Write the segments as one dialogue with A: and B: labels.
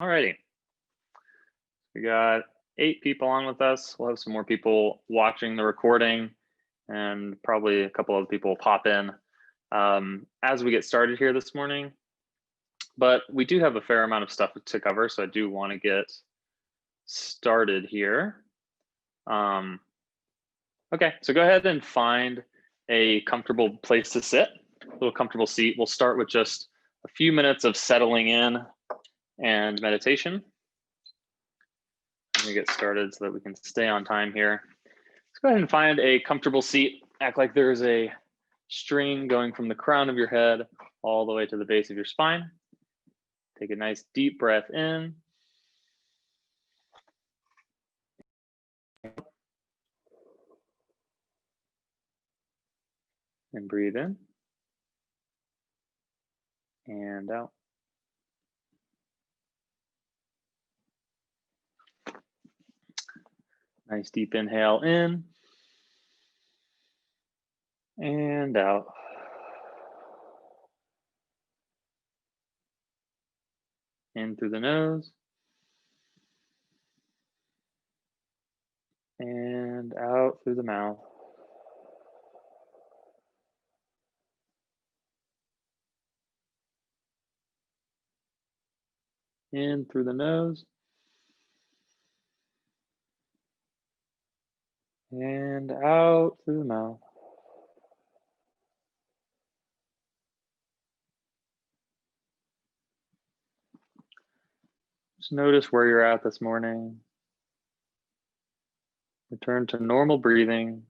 A: Alrighty, we got 8 people on with us. We'll have some more people watching the recording and probably a couple of people will pop in as we get started here this morning. But we do have a fair amount of stuff to cover, so I do want to get started here. Okay, so go ahead and find a comfortable place to sit, a little comfortable seat. We'll start with just a few minutes of settling in and meditation. Let me get started so that we can stay on time here. Let's go ahead and find a comfortable seat. Act like there's a string going from the crown of your head all the way to the base of your spine. Take a nice deep breath in. And breathe in. And out. Nice deep inhale in. And out. In through the nose. And out through the mouth. In through the nose. And out through the mouth. Just notice where you're at this morning. Return to normal breathing.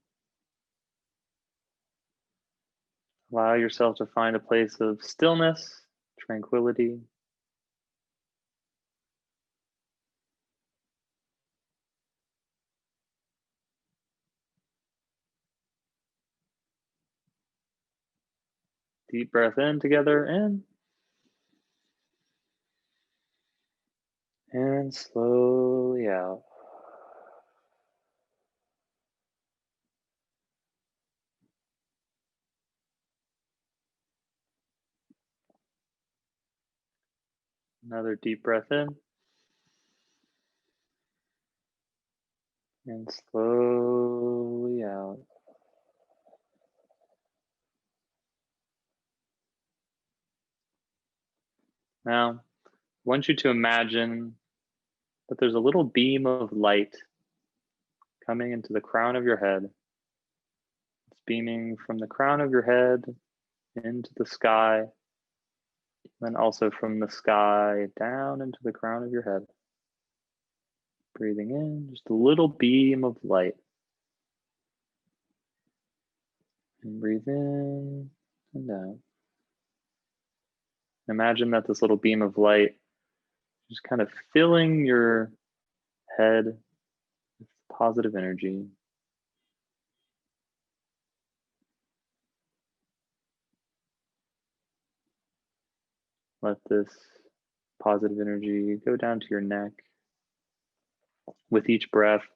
A: Allow yourself to find a place of stillness, tranquility. Deep breath in together, in. And slowly out. Another deep breath in. And slowly out. Now, I want you to imagine that there's a little beam of light coming into the crown of your head. It's beaming from the crown of your head into the sky, and also from the sky down into the crown of your head. Breathing in, just a little beam of light. And breathe in and out. Imagine that this little beam of light is kind of filling your head with positive energy. Let this positive energy go down to your neck. With each breath,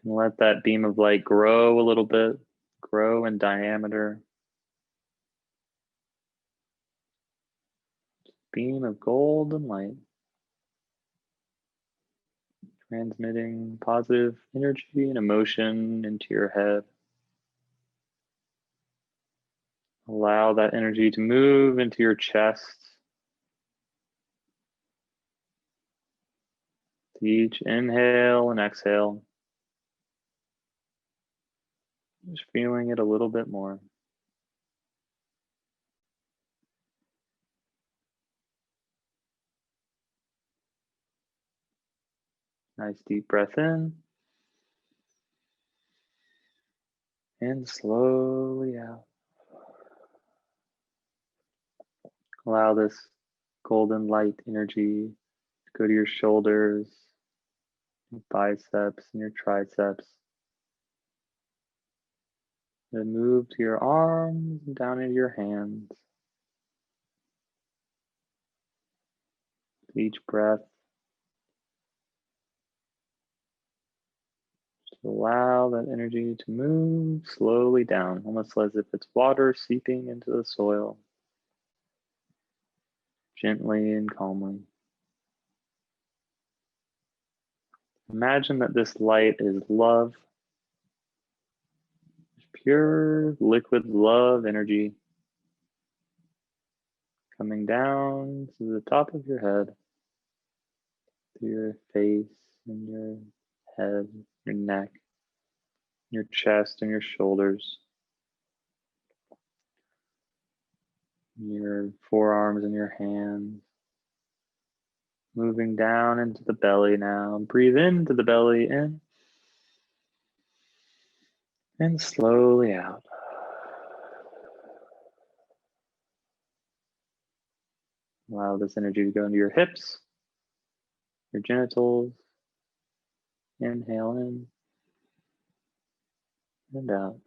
A: and let that beam of light grow a little bit, grow in diameter. Beam of golden light, transmitting positive energy and emotion into your head. Allow that energy to move into your chest. Each inhale and exhale, just feeling it a little bit more. Nice deep breath in. And slowly out. Allow this golden light energy to go to your shoulders, your biceps, and your triceps. Then move to your arms and down into your hands. Each breath, just allow that energy to move slowly down, almost as if it's water seeping into the soil, gently and calmly. Imagine that this light is love, pure liquid love energy coming down to the top of your head, to your face and your head, your neck, your chest and your shoulders, your forearms and your hands. Moving down into the belly now. Breathe into the belly, in. And slowly out. Allow this energy to go into your hips, your genitals. Inhale in and out.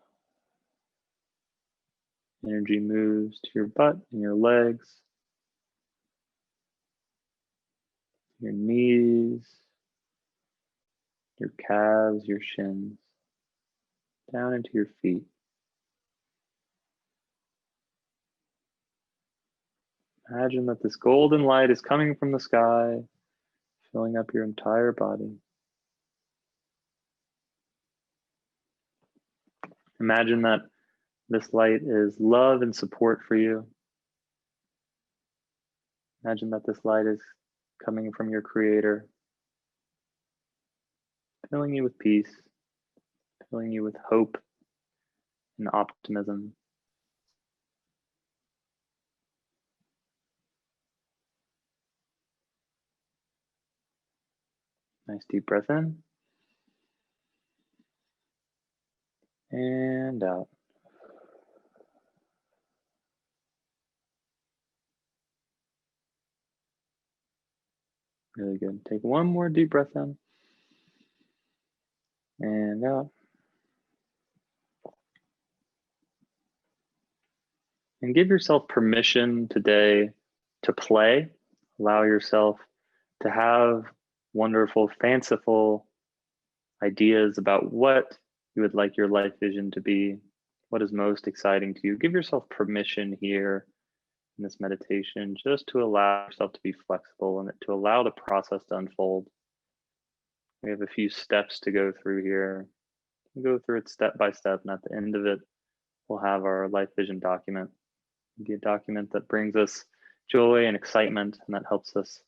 A: Energy moves to your butt and your legs, your knees, your calves, your shins, down into your feet. Imagine that this golden light is coming from the sky, filling up your entire body. Imagine that this light is love and support for you. Imagine that this light is coming from your Creator, filling you with peace, filling you with hope and optimism. Nice deep breath in and out. Really good. Take one more deep breath in and out. And give yourself permission today to play. Allow yourself to have wonderful, fanciful ideas about what you would like your life vision to be, what is most exciting to you. Give yourself permission here in this meditation just to allow yourself to be flexible and to allow the process to unfold. We have a few steps to go through here. We'll go through it step by step, and at the end of it, we'll have our life vision document. It'll be a document that brings us joy and excitement, and that helps us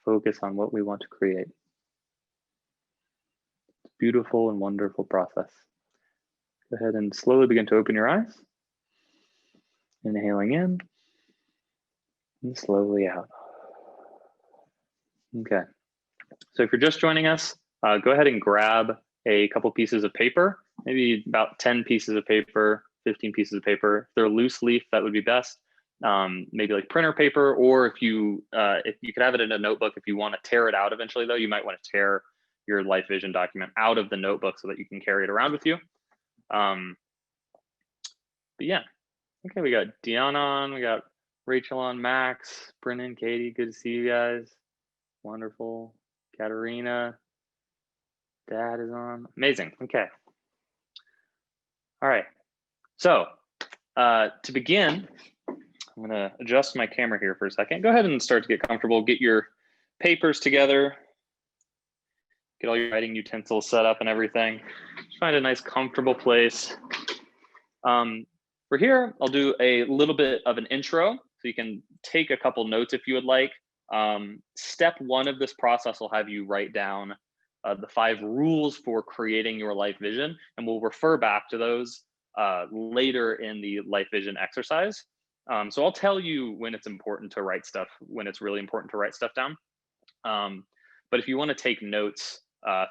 A: focus on what we want to create. It's a beautiful and wonderful process. Go ahead and slowly begin to open your eyes. Inhaling in and slowly out. Okay, so if you're just joining us, go ahead and grab a couple pieces of paper, maybe about 10 pieces of paper, 15 pieces of paper. If they're loose leaf, that would be best. Maybe like printer paper, or if you could have it in a notebook. If you want to tear it out eventually, though, you might want to tear your life vision document out of the notebook so that you can carry it around with you. But yeah, okay, we got Deanna on, we got Rachel on, Max, Brennan, Katie, good to see you guys. Wonderful. Katerina, Dad is on. Amazing. Okay. All right. So to begin, I'm going to adjust my camera here for a second. Go ahead and start to get comfortable. Get your papers together. Get all your writing utensils set up and everything. Just find a nice, comfortable place. For here, I'll do a little bit of an intro, so you can take a couple notes if you would like. Step one of this process will have you write down the 5 rules for creating your life vision, and we'll refer back to those later in the life vision exercise. So I'll tell you when it's important to write stuff, when it's really important to write stuff down. But if you want to take notes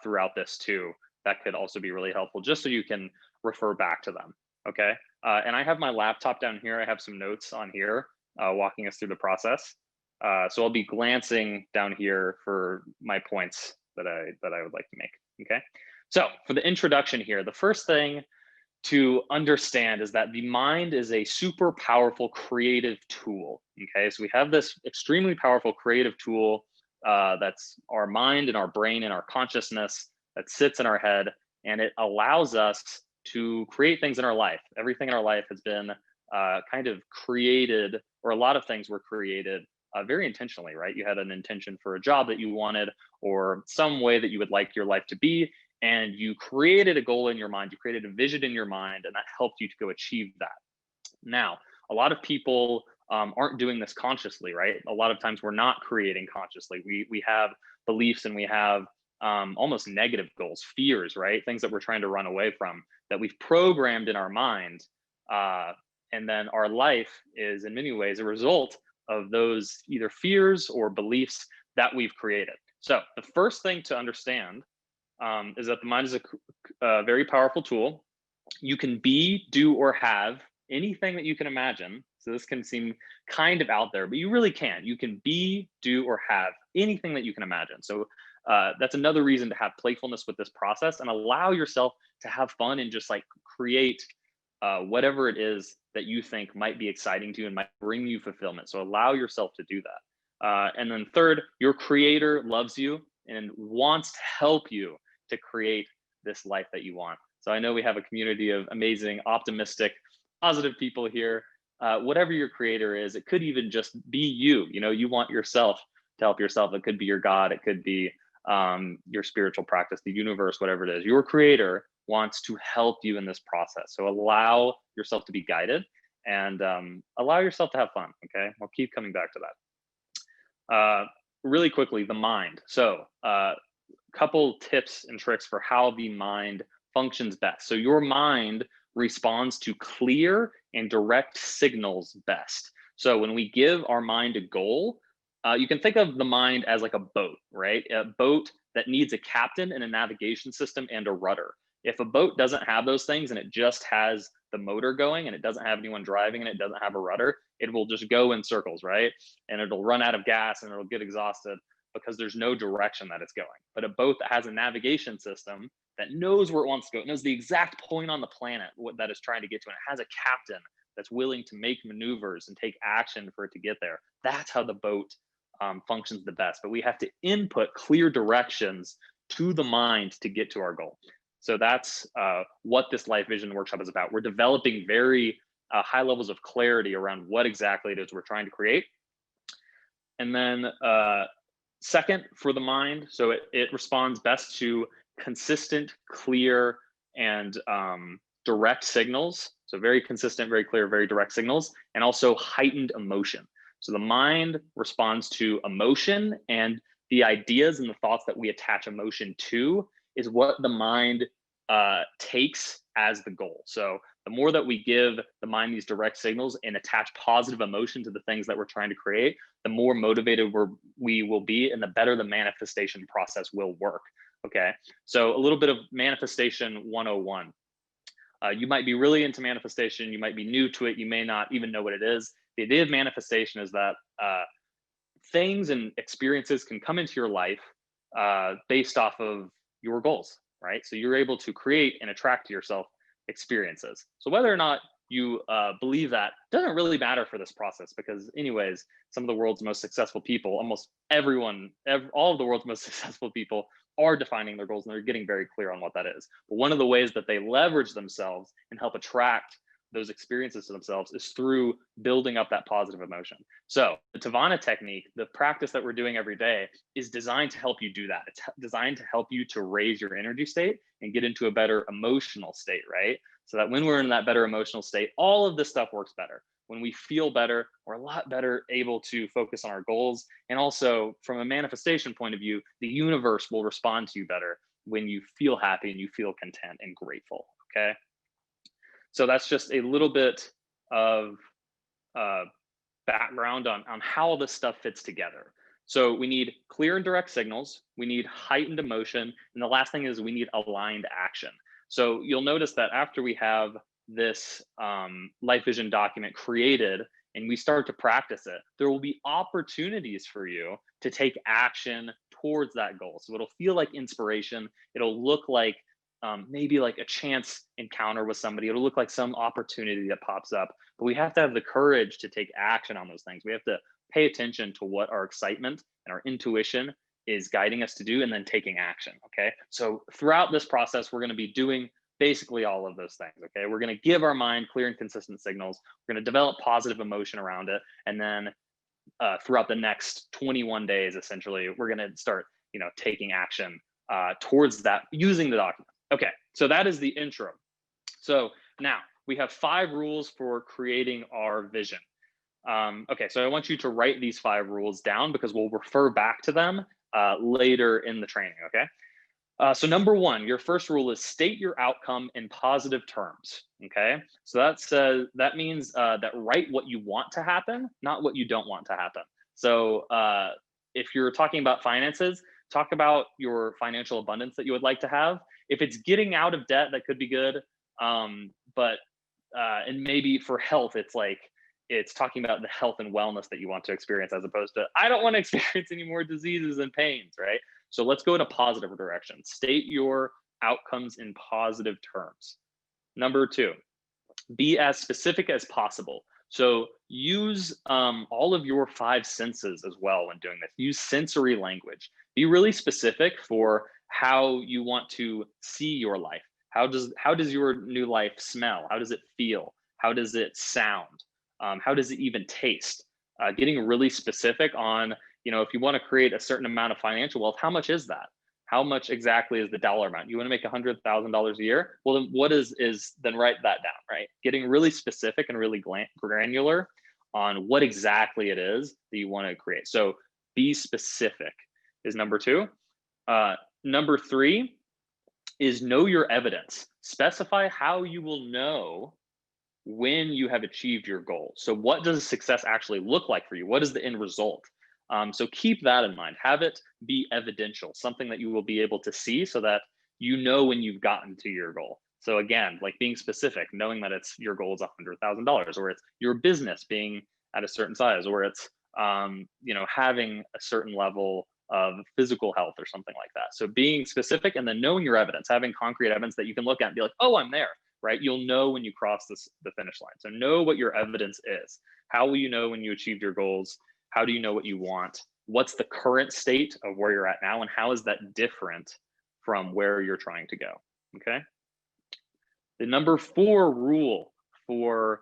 A: throughout this too, that could also be really helpful, just so you can refer back to them, okay? And I have my laptop down here. I have some notes on here walking us through the process. So I'll be glancing down here for my points that I would like to make, okay? So for the introduction here, the first thing to understand is that the mind is a super powerful creative tool, okay? So we have this extremely powerful creative tool that's our mind and our brain and our consciousness that sits in our head, and it allows us to create things in our life. Everything in our life has been kind of created, or a lot of things were created very intentionally, right? You had an intention for a job that you wanted or some way that you would like your life to be. And you created a goal in your mind, you created a vision in your mind, and that helped you to go achieve that. Now, a lot of people aren't doing this consciously, right? A lot of times we're not creating consciously. We have beliefs and we have almost negative goals, fears, right? Things that we're trying to run away from that we've programmed in our mind. And then our life is in many ways a result of those either fears or beliefs that we've created. So the first thing to understand is that the mind is a very powerful tool. You can be, do, or have anything that you can imagine. So this can seem kind of out there, but you really can. You can be, do, or have anything that you can imagine. So that's another reason to have playfulness with this process and allow yourself to have fun and just like create whatever it is that you think might be exciting to you and might bring you fulfillment. So allow yourself to do that. And then third, your creator loves you and wants to help you to create this life that you want. So I know we have a community of amazing, optimistic, positive people here. Whatever your creator is, it could even just be you. You know, you want yourself to help yourself. It could be your God. It could be your spiritual practice, the universe, whatever it is. Your creator wants to help you in this process. So allow yourself to be guided and allow yourself to have fun. Okay, we'll keep coming back to that. Really quickly, the mind. So couple tips and tricks for how the mind functions best. So your mind responds to clear and direct signals best. So when we give our mind a goal, you can think of the mind as like a boat, right? A boat that needs a captain and a navigation system and a rudder. If a boat doesn't have those things and it just has the motor going and it doesn't have anyone driving and it doesn't have a rudder, it will just go in circles, right? And it'll run out of gas and it'll get exhausted because there's no direction that it's going. But a boat that has a navigation system that knows where it wants to go, it knows the exact point on the planet that it's trying to get to, and it has a captain that's willing to make maneuvers and take action for it to get there. That's how the boat functions the best. But we have to input clear directions to the mind to get to our goal. So that's what this Life Vision workshop is about. We're developing very high levels of clarity around what exactly it is we're trying to create. And then second, for the mind, so it responds best to consistent, clear, and direct signals. So very consistent, very clear, very direct signals, and also heightened emotion. So the mind responds to emotion, and the ideas and the thoughts that we attach emotion to is what the mind takes as the goal. So the more that we give the mind these direct signals and attach positive emotion to the things that we're trying to create, the more motivated we will be and the better the manifestation process will work. Okay, so a little bit of manifestation 101. You might be really into manifestation, you might be new to it, you may not even know what it is. The idea of manifestation is that things and experiences can come into your life based off of your goals, right? So you're able to create and attract to yourself experiences. So whether or not you believe that doesn't really matter for this process, because anyways, some of the world's most successful people, almost everyone, all of the world's most successful people are defining their goals and they're getting very clear on what that is. But one of the ways that they leverage themselves and help attract those experiences to themselves is through building up that positive emotion. So the Tavana technique, the practice that we're doing every day, is designed to help you do that. It's designed to help you to raise your energy state and get into a better emotional state, right? So that when we're in that better emotional state, all of this stuff works better. When we feel better, we're a lot better able to focus on our goals. And also from a manifestation point of view, the universe will respond to you better when you feel happy and you feel content and grateful, okay? So that's just a little bit of background on how this stuff fits together. So we need clear and direct signals, we need heightened emotion, and the last thing is we need aligned action. So you'll notice that after we have this Life Vision document created and we start to practice it, there will be opportunities for you to take action towards that goal. So it'll feel like inspiration, it'll look like maybe like a chance encounter with somebody. It'll look like some opportunity that pops up, but we have to have the courage to take action on those things. We have to pay attention to what our excitement and our intuition is guiding us to do and then taking action. Okay. So throughout this process, we're going to be doing basically all of those things. Okay. We're going to give our mind clear and consistent signals. We're going to develop positive emotion around it. And then throughout the next 21 days, essentially, we're going to start, taking action towards that using the document. Okay, so that is the intro. So now we have 5 rules for creating our vision. Okay, so I want you to write these 5 rules down because we'll refer back to them later in the training, okay? So number 1, your first rule is state your outcome in positive terms, okay? So that means that write what you want to happen, not what you don't want to happen. So if you're talking about finances, talk about your financial abundance that you would like to have. If it's getting out of debt, that could be good. But and maybe for health, it's talking about the health and wellness that you want to experience, as opposed to I don't want to experience any more diseases and pains, right? So let's go in a positive direction. State your outcomes in positive terms. Number 2, be as specific as possible. So use all of your 5 senses as well when doing this. Use sensory language. Be really specific for how you want to see your life. How does your new life smell? How does it feel? How does it sound? How does it even taste? Getting really specific on, if you want to create a certain amount of financial wealth, how much is that? How much exactly is the dollar amount? You want to make $100,000 a year? Well, then what then write that down, right? Getting really specific and really granular on what exactly it is that you want to create. So be specific is number 2. Number 3 is know your evidence. Specify how you will know when you have achieved your goal. So what does success actually look like for you? What is the end result? So keep that in mind. Have it be evidential, something that you will be able to see so that you know when you've gotten to your goal. So again, like being specific, knowing that it's your goal is $100,000, or it's your business being at a certain size, or it's having a certain level of physical health or something like that. So being specific and then knowing your evidence, having concrete evidence that you can look at and be like, oh, I'm there, right? You'll know when you cross the finish line. So know what your evidence is. How will you know when you achieved your goals? How do you know what you want? What's the current state of where you're at now? And how is that different from where you're trying to go? Okay. The number 4 rule for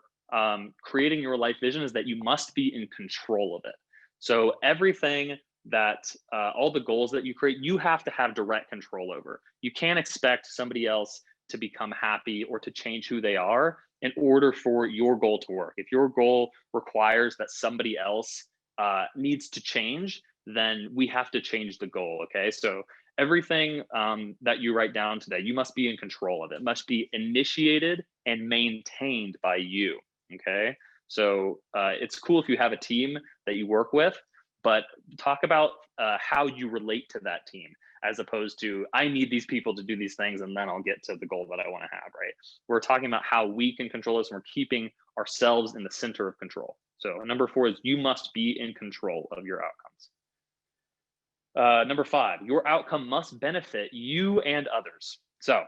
A: creating your life vision is that you must be in control of it. So everything that all the goals that you create, you have to have direct control over. You can't expect somebody else to become happy or to change who they are in order for your goal to work. If your goal requires that somebody else needs to change, then we have to change the goal. Okay, so everything that you write down today, you must be in control of. It must be initiated and maintained by you. Okay, so it's cool if you have a team that you work with, but talk about how you relate to that team, as opposed to I need these people to do these things and then I'll get to the goal that I want to have, right? We're talking about how we can control this, and we're keeping ourselves in the center of control. So number 4 is you must be in control of your outcomes. Number 5, your outcome must benefit you and others. So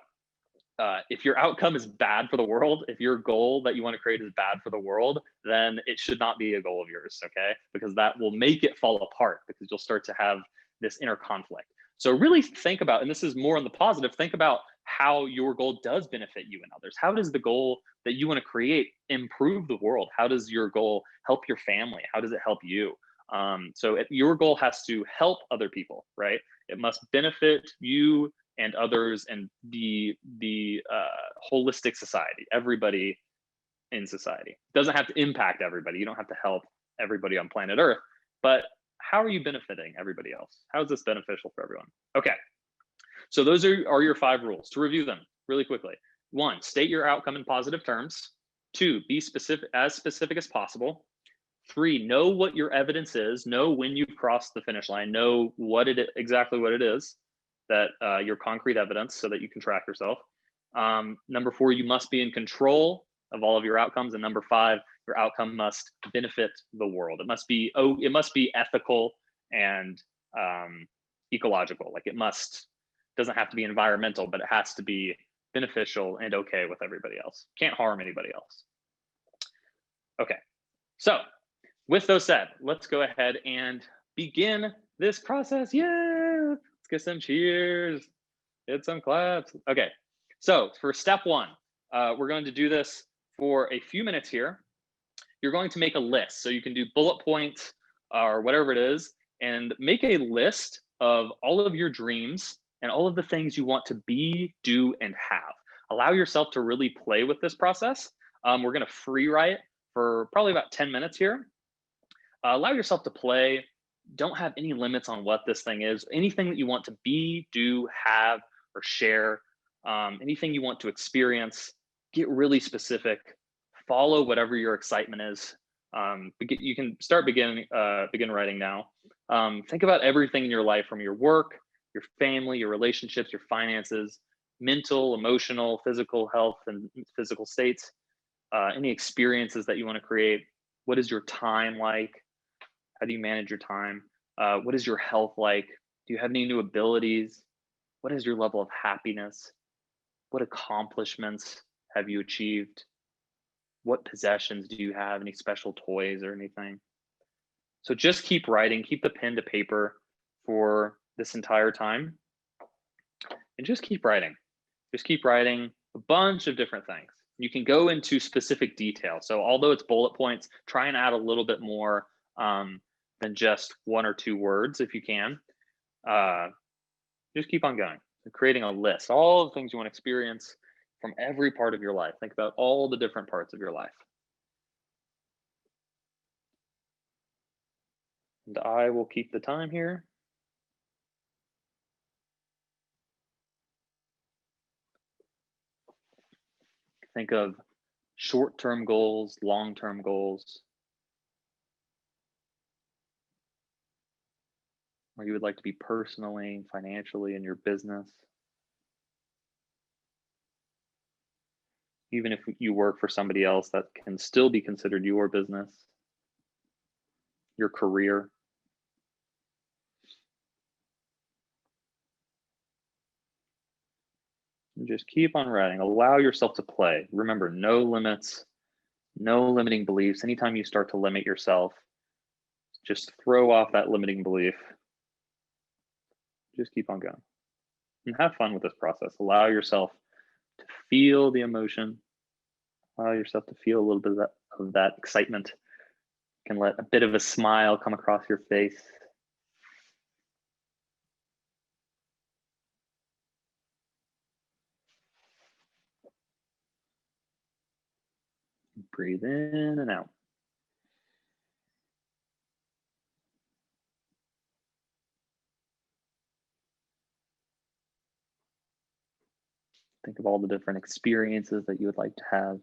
A: if your outcome is bad for the world, if your goal that you want to create is bad for the world, then it should not be a goal of yours, okay? Because that will make it fall apart, because you'll start to have this inner conflict. So really think about, and this is more on the positive, think about how your goal does benefit you and others. How does the goal that you want to create improve the world? How does your goal help your family? How does it help you? So your goal has to help other people, right? It must benefit you and others and the holistic society, everybody in society. It doesn't have to impact everybody. You don't have to help everybody on planet Earth, but how are you benefiting everybody else? How is this beneficial for everyone? Okay, so those are your 5 rules. To review them really quickly. 1, state your outcome in positive terms. 2, be specific as possible. 3, know what your evidence is. Know when you've crossed the finish line. Know exactly what it is, that your concrete evidence, so that you can track yourself. Number 4, you must be in control of all of your outcomes. And number 5, your outcome must benefit the world. It must be ethical and ecological. Like doesn't have to be environmental, but it has to be beneficial and okay with everybody else. Can't harm anybody else. Okay, so with those said, let's go ahead and begin this process. Yeah, let's get some cheers, get some claps. Okay, so for step 1, we're going to do this for a few minutes here. You're going to make a list. So you can do bullet points or whatever it is, and make a list of all of your dreams and all of the things you want to be, do, and have. Allow yourself to really play with this process. We're going to free write for probably about 10 minutes here. Allow yourself to play. Don't have any limits on what this thing is. Anything that you want to be, do, have, or share, anything you want to experience, get really specific. Follow whatever your excitement is. You can start begin writing now. Think about everything in your life, from your work, your family, your relationships, your finances, mental, emotional, physical health, and physical states. Any experiences that you want to create. What is your time like? How do you manage your time? What is your health like? Do you have any new abilities? What is your level of happiness? What accomplishments have you achieved? What possessions do you have? Any special toys or anything? So just keep writing, keep the pen to paper for this entire time, and just keep writing. Just keep writing a bunch of different things. You can go into specific detail. So although it's bullet points, try and add a little bit more than just 1 or 2 words if you can. Just keep on going. So creating a list, all the things you want to experience from every part of your life. Think about all the different parts of your life. And I will keep the time here. Think of short-term goals, long-term goals, where you would like to be personally, financially, in your business. Even if you work for somebody else, that can still be considered your business, your career. And just keep on writing. Allow yourself to play. Remember, no limits, no limiting beliefs. Anytime you start to limit yourself, just throw off that limiting belief. Just keep on going. And have fun with this process. Allow yourself to feel the emotion. Allow yourself to feel a little bit of that excitement. You can let a bit of a smile come across your face. Breathe in and out. Think of all the different experiences that you would like to have.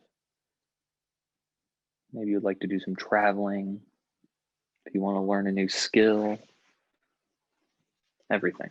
A: Maybe you'd like to do some traveling. If you want to learn a new skill. Everything.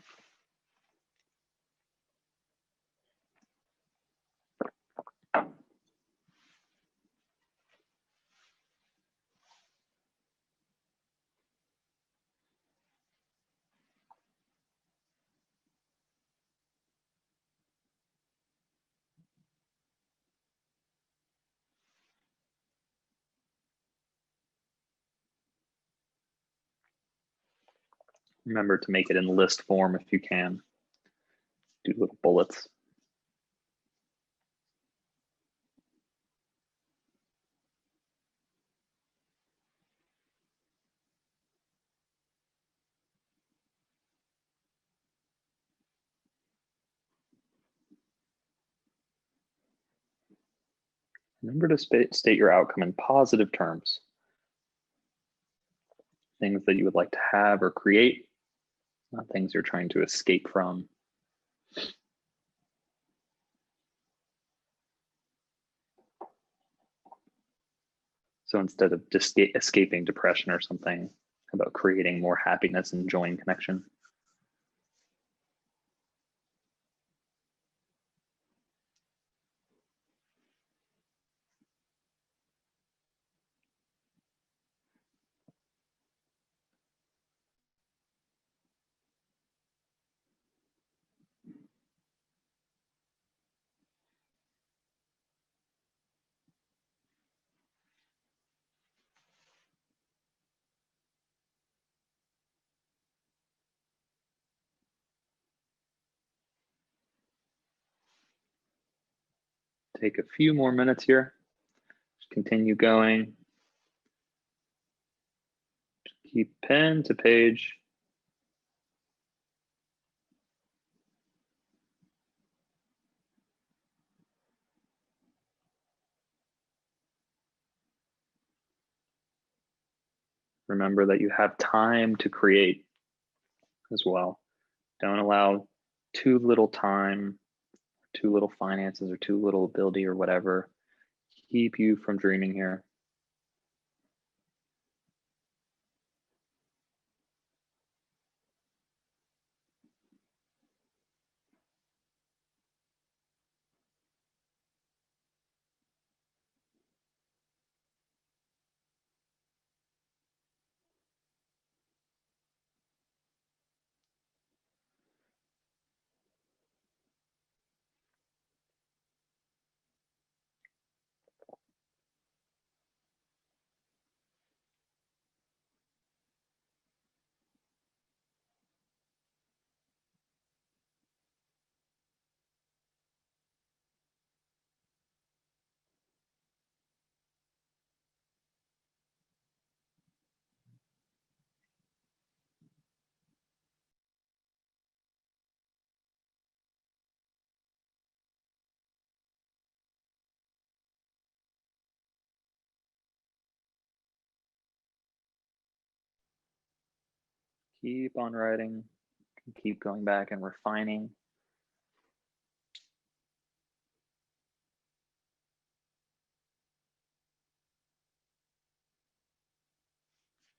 A: Remember to make it in list form if you can. Do little bullets. Remember to state your outcome in positive terms. Things that you would like to have or create, not things you're trying to escape from. So instead of just escaping depression or something, about creating more happiness and joy and connection. Take a few more minutes here. Just continue going. Keep pen to page. Remember that you have time to create as well. Don't allow too little time, too little finances, or too little ability or whatever keep you from dreaming here. Keep on writing, keep going back and refining.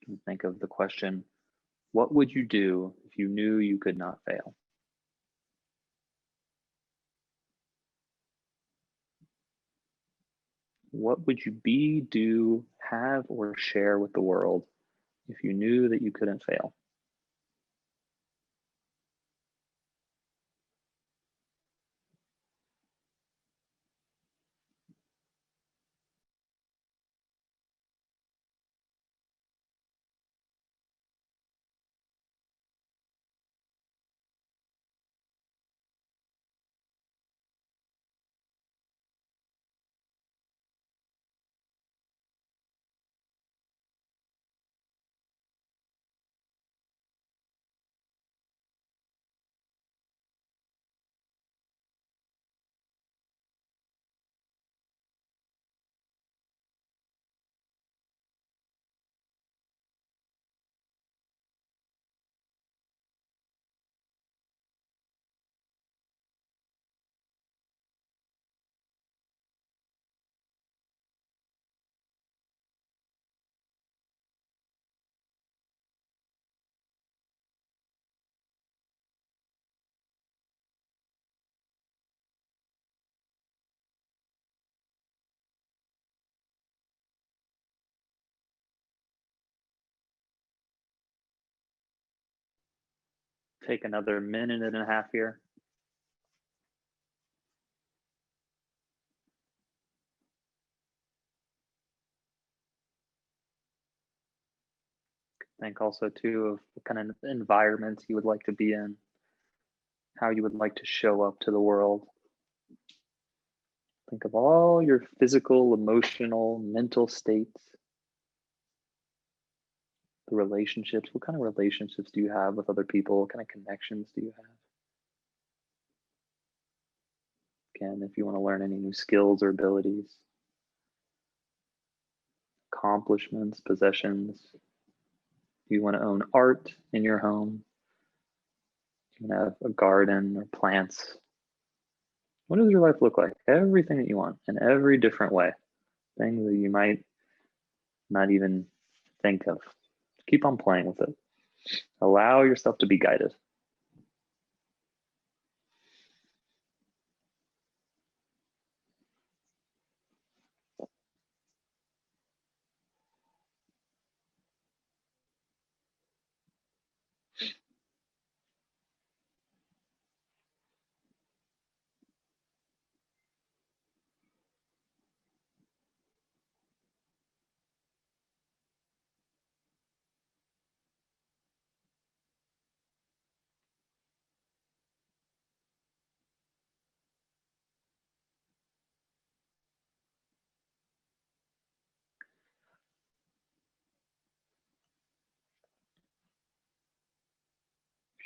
A: And think of the question, what would you do if you knew you could not fail? What would you be, do, have, or share with the world if you knew that you couldn't fail? Take another minute and a half here. Think also too of what kind of environments you would like to be in, how you would like to show up to the world. Think of all your physical, emotional, mental states, the relationships. What kind of relationships do you have with other people? What kind of connections do you have? Again, if you want to learn any new skills or abilities, accomplishments, possessions, you want to own art in your home, you want to have a garden or plants. What does your life look like? Everything that you want in every different way, things that you might not even think of. Keep on playing with it. Allow yourself to be guided.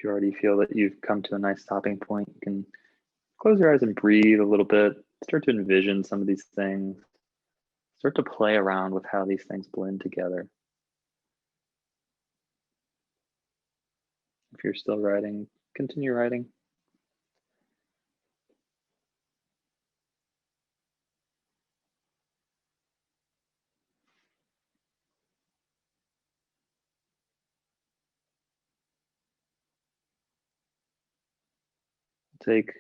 A: If you already feel that you've come to a nice stopping point, you can close your eyes and breathe a little bit. Start to envision some of these things. Start to play around with how these things blend together. If you're still writing, continue writing. Take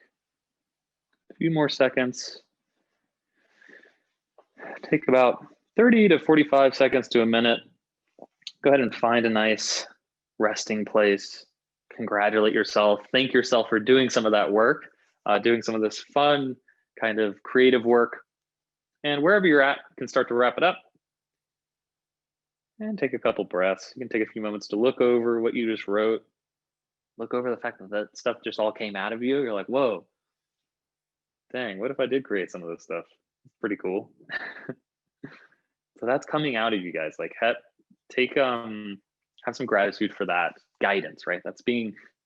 A: a few more seconds. Take about 30 to 45 seconds to a minute. Go ahead and find a nice resting place. Congratulate yourself. Thank yourself for doing some of that work, doing some of this fun kind of creative work. And wherever you're at, you can start to wrap it up. And take a couple breaths. You can take a few moments to look over what you just wrote. Look over the fact that that stuff just all came out of you. You're like, whoa, dang, what if I did create some of this stuff? It's pretty cool. So that's coming out of you guys. Like, take have some gratitude for that guidance, right? That's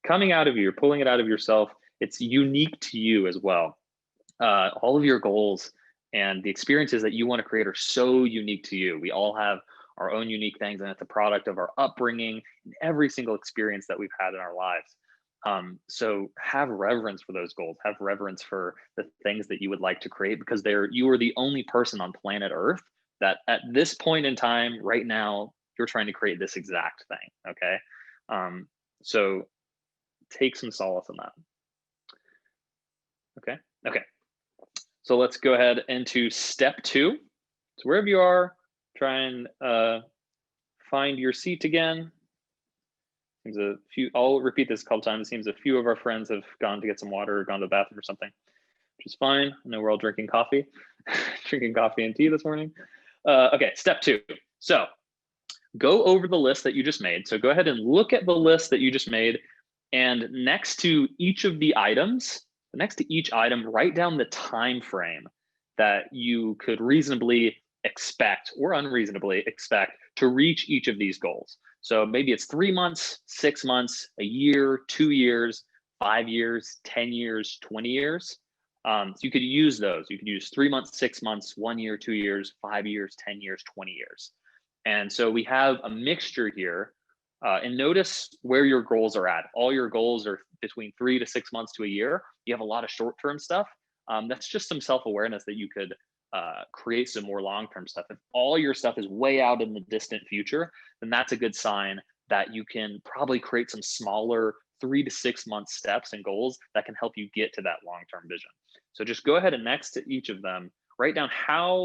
A: coming out of you. You're pulling it out of yourself. It's unique to you as well. All of your goals and the experiences that you want to create are so unique to you. We all have our own unique things, and it's a product of our upbringing and every single experience that we've had in our lives. So have reverence for those goals. Have reverence for the things that you would like to create, because you are the only person on planet Earth that at this point in time, right now, you're trying to create this exact thing. Okay. So take some solace in that. Okay. Okay. So let's go ahead into step 2. So wherever you are, try and find your seat again. I'll repeat this a couple times. It seems a few of our friends have gone to get some water or gone to the bathroom or something, which is fine. I know we're all drinking coffee, drinking coffee and tea this morning. Okay, step 2. So go over the list that you just made. So go ahead and look at the list that you just made, and next to each of the items, next to each item, write down the time frame that you could reasonably expect or unreasonably expect to reach each of these goals. So maybe it's 3 months, 6 months, a year, 2 years, 5 years, 10 years, 20 years. So you could use those. You could use 3 months, 6 months, 1 year, 2 years, 5 years, 10 years, 20 years. And so we have a mixture here. And notice where your goals are at. All your goals are between 3 to 6 months to a year. You have a lot of short-term stuff. That's just some self-awareness that you could create some more long-term stuff. If all your stuff is way out in the distant future, then that's a good sign that you can probably create some smaller 3 to 6 month steps and goals that can help you get to that long-term vision. So just go ahead and next to each of them, write down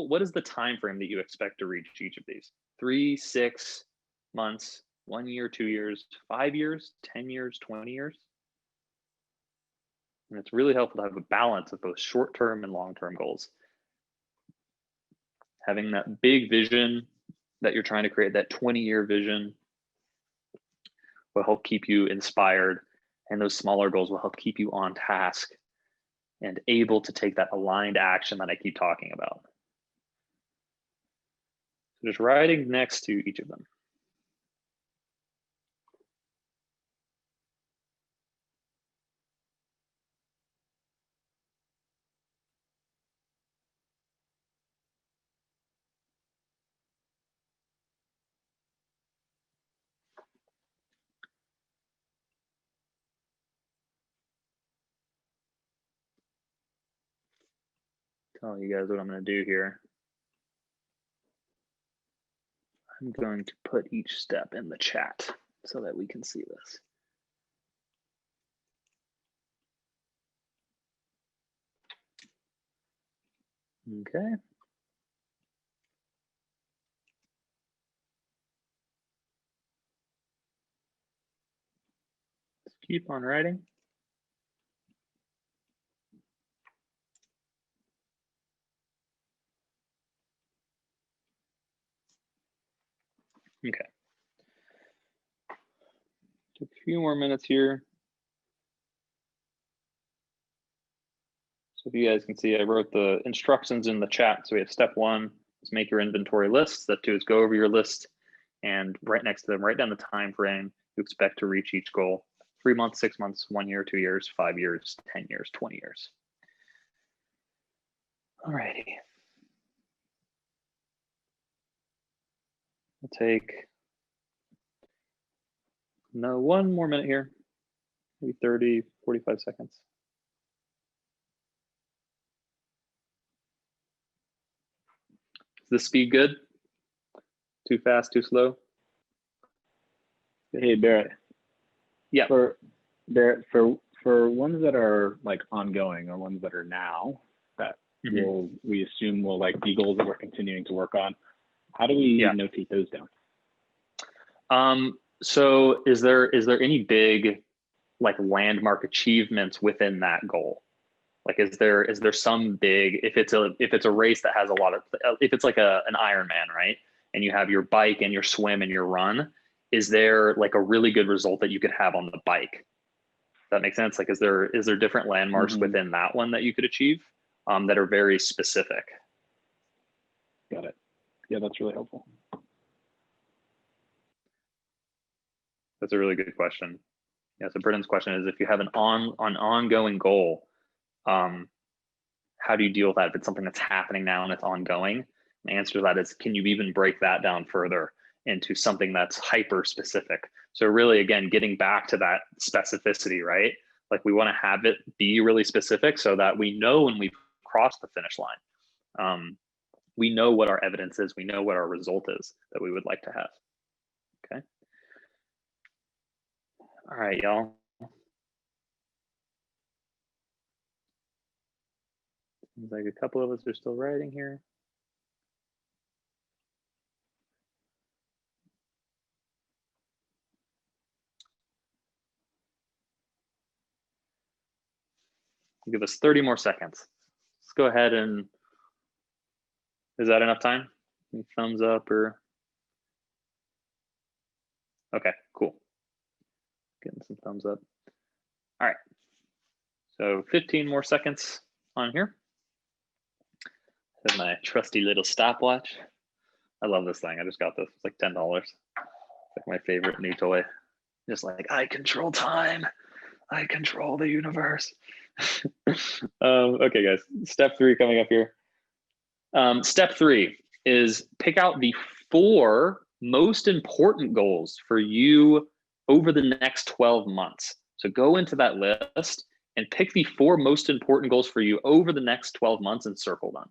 A: what is the time frame that you expect to reach each of these. 3, 6 months, 1 year, 2 years, 5 years, 10 years, 20 years. And it's really helpful to have a balance of both short-term and long-term goals. Having that big vision that you're trying to create, that 20-year vision, will help keep you inspired, and those smaller goals will help keep you on task and able to take that aligned action that I keep talking about. So just writing next to each of them. Telling you guys what I'm going to do here. I'm going to put each step in the chat so that we can see this. Okay. Let's keep on writing. Okay. A few more minutes here. So if you guys can see, I wrote the instructions in the chat. So we have step 1 is make your inventory list. Step 2 is go over your list, and right next to them, write down the time frame you expect to reach each goal. 3 months, 6 months, 1 year, 2 years, 5 years, 10 years, 20 years. All righty. We'll take one more minute here, maybe 30, 45 seconds. Is the speed good? Too fast, too slow?
B: Hey, Barrett.
A: Yeah.
B: For ones that are like ongoing or ones that are now that we assume will like be goals that we're continuing to work on, how do we notate those down?
A: So is there any big like landmark achievements within that goal? Like, is there some big, if it's a race that has a lot of, if it's like an Ironman, right? And you have your bike and your swim and your run, is there like a really good result that you could have on the bike? Does that make sense? Like, is there different landmarks within that one that you could achieve that are very specific?
B: Got it. Yeah, that's really helpful.
A: That's a really good question. Yeah, so Britain's question is, if you have an ongoing goal, how do you deal with that if it's something that's happening now and it's ongoing? The answer to that is, can you even break that down further into something that's hyper specific? So really, again, getting back to that specificity, right? Like, we want to have it be really specific so that we know when we've crossed the finish line. We know what our evidence is. We know what our result is that we would like to have. Okay. All right, y'all. Seems like a couple of us are still writing here. Give us 30 more seconds. Let's go ahead and, is that enough time? Any thumbs up or? Okay, cool. Getting some thumbs up. All right. So 15 more seconds on here. Have my trusty little stopwatch. I love this thing. I just got this. It's like $10. It's like my favorite new toy. Just like, I control time. I control the universe. Okay, guys. Step 3 coming up here. Step 3 is pick out the 4 most important goals for you over the next 12 months. So go into that list and pick the 4 most important goals for you over the next 12 months and circle them.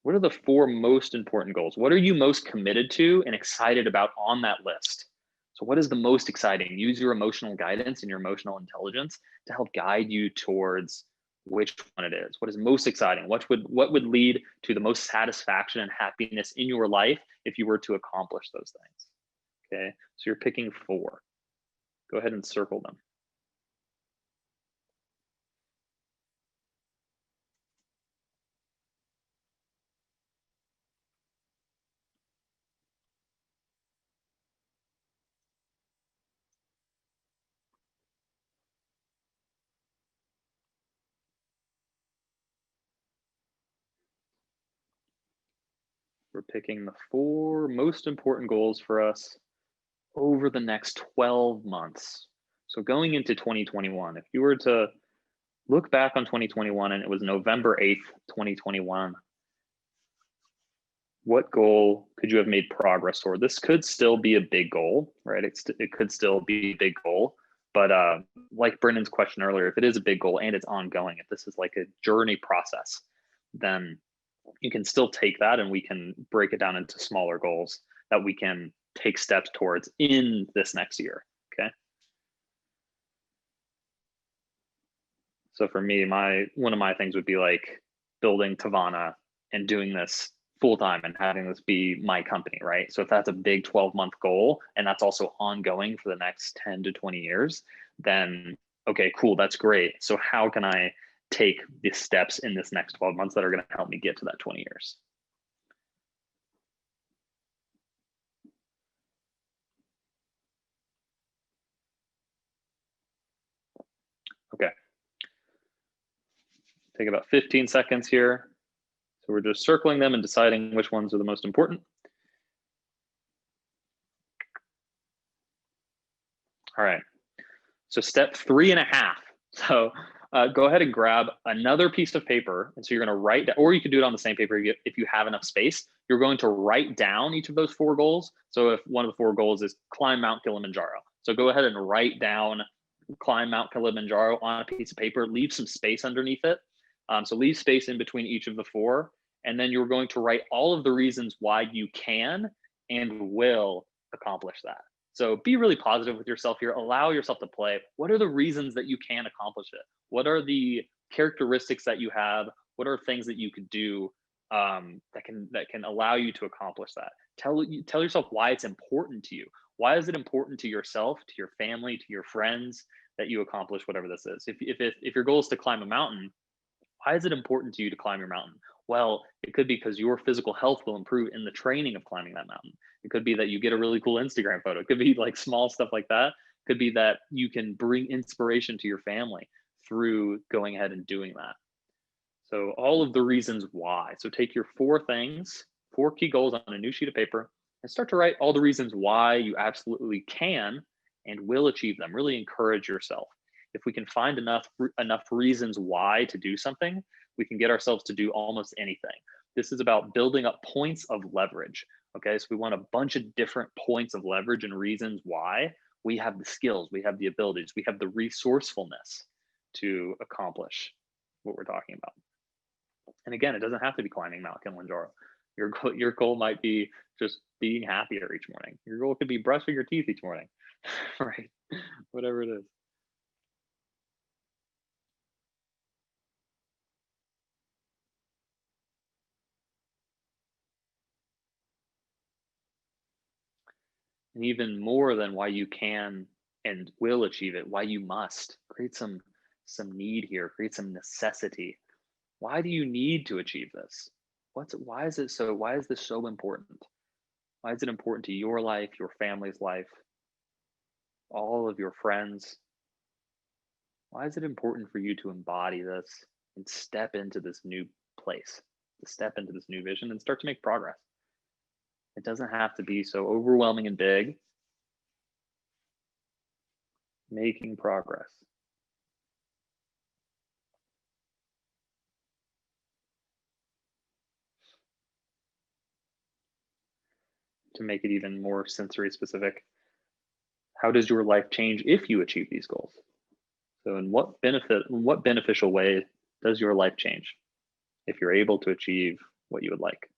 A: What are the 4 most important goals? What are you most committed to and excited about on that list? So what is the most exciting? Use your emotional guidance and your emotional intelligence to help guide you towards which one it is. What is most exciting? What would lead to the most satisfaction and happiness in your life if you were to accomplish those things? Okay, so you're picking 4. Go ahead and circle them. We're picking the 4 most important goals for us over the next 12 months. So going into 2021, if you were to look back on 2021 and it was November 8th, 2021, what goal could you have made progress toward? This could still be a big goal, right? It could still be a big goal, but like Brendan's question earlier, if it is a big goal and it's ongoing, if this is like a journey process, then you can still take that and we can break it down into smaller goals that we can take steps towards in this next year, okay? So for me, one of my things would be like building Tavana and doing this full time and having this be my company, right? So if that's a big 12-month goal and that's also ongoing for the next 10 to 20 years, then okay, cool, that's great. So how can I take the steps in this next 12 months that are going to help me get to that 20 years? Okay. Take about 15 seconds here. So we're just circling them and deciding which ones are the most important. All right. So step 3.5. So go ahead and grab another piece of paper. And so you're going to write, or you could do it on the same paper if you have enough space. You're going to write down each of those 4 goals. So if one of the 4 goals is climb Mount Kilimanjaro, so go ahead and write down climb Mount Kilimanjaro on a piece of paper, leave some space underneath it. So leave space in between each of the 4. And then you're going to write all of the reasons why you can and will accomplish that. So be really positive with yourself here. Allow yourself to play. What are the reasons that you can accomplish it? What are the characteristics that you have? What are things that you could do that can allow you to accomplish that? Tell yourself why it's important to you. Why is it important to yourself, to your family, to your friends that you accomplish whatever this is? If your goal is to climb a mountain, why is it important to you to climb your mountain? Well, it could be because your physical health will improve in the training of climbing that mountain. It could be that you get a really cool Instagram photo. It could be like small stuff like that. It could be that you can bring inspiration to your family through going ahead and doing that. So all of the reasons why. So take your 4 things, 4 key goals on a new sheet of paper, and start to write all the reasons why you absolutely can and will achieve them. Really encourage yourself. If we can find enough reasons why to do something, we can get ourselves to do almost anything. This is about building up points of leverage. Okay, so we want a bunch of different points of leverage and reasons why we have the skills, we have the abilities, we have the resourcefulness to accomplish what we're talking about. And again, it doesn't have to be climbing Mount Kilimanjaro. Your goal might be just being happier each morning. Your goal could be brushing your teeth each morning, right? Whatever it is. And even more than why you can and will achieve it, why you must create some need here, create some necessity. Why do you need to achieve this? Why is this so important? Why is it important to your life, your family's life, all of your friends? Why is it important for you to embody this and step into this new place, to step into this new vision and start to make progress? It doesn't have to be so overwhelming and big. Making progress. To make it even more sensory specific, how does your life change if you achieve these goals? So in what beneficial way does your life change if you're able to achieve what you would like?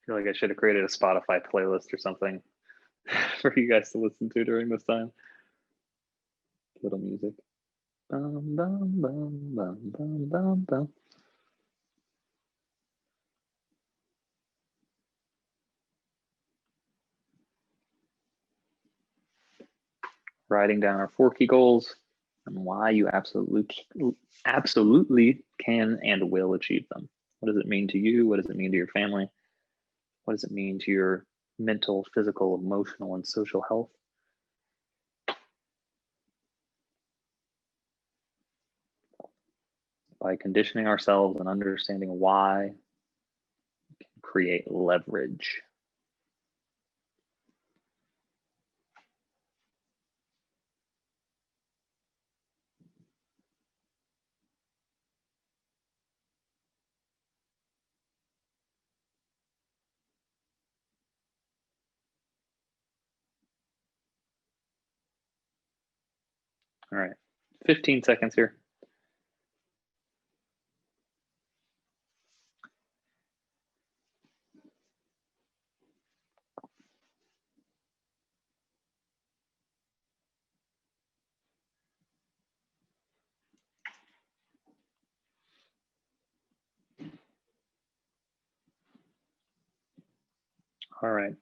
A: I feel like I should have created a Spotify playlist or something for you guys to listen to during this time. Little music. Bum, bum, bum, bum, bum, bum, bum. Writing down our 4 key goals and why you absolutely can and will achieve them. What does it mean to you? What does it mean to your family? What does it mean to your mental, physical, emotional, and social health? by conditioning ourselves and understanding why, we can create leverage. All right, 15 seconds here. All right,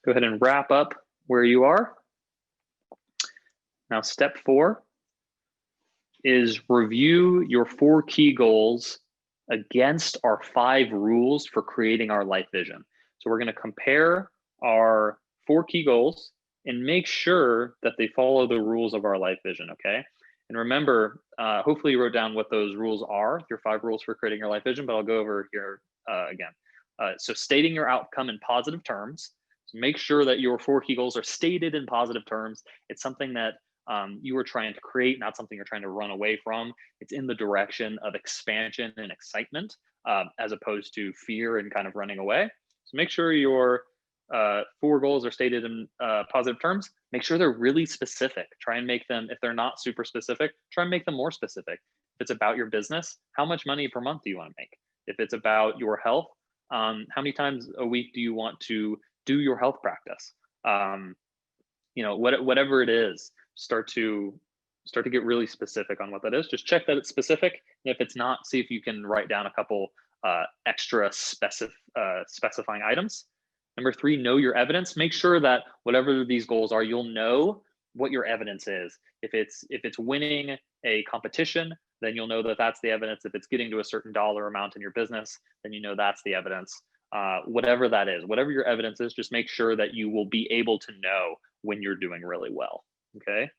A: go ahead and wrap up where you are. Now, step 4 is review your 4 key goals against our 5 rules for creating our life vision. So we're going to compare our 4 key goals and make sure that they follow the rules of our life vision, okay? And remember, hopefully you wrote down what those rules are, your 5 rules for creating your life vision, but I'll go over here again. So stating your outcome in positive terms. So make sure that your 4 key goals are stated in positive terms. It's something that you are trying to create, not something you're trying to run away from. It's in the direction of expansion and excitement, as opposed to fear and kind of running away. So make sure your 4 goals are stated in positive terms. Make sure they're really specific. Try and make them, if they're not super specific, try and make them more specific. If it's about your business, how much money per month do you want to make? If it's about your health, how many times a week do you want to do your health practice? You know, whatever it is, start to get really specific on what that is. Just check that it's specific. And if it's not, see if you can write down a couple extra specifying items. Number 3, know your evidence. Make sure that whatever these goals are, you'll know what your evidence is. If it's winning a competition, then you'll know that that's the evidence. If it's getting to a certain dollar amount in your business, then you know that's the evidence. Whatever that is, whatever your evidence is, just make sure that you will be able to know when you're doing really well, okay?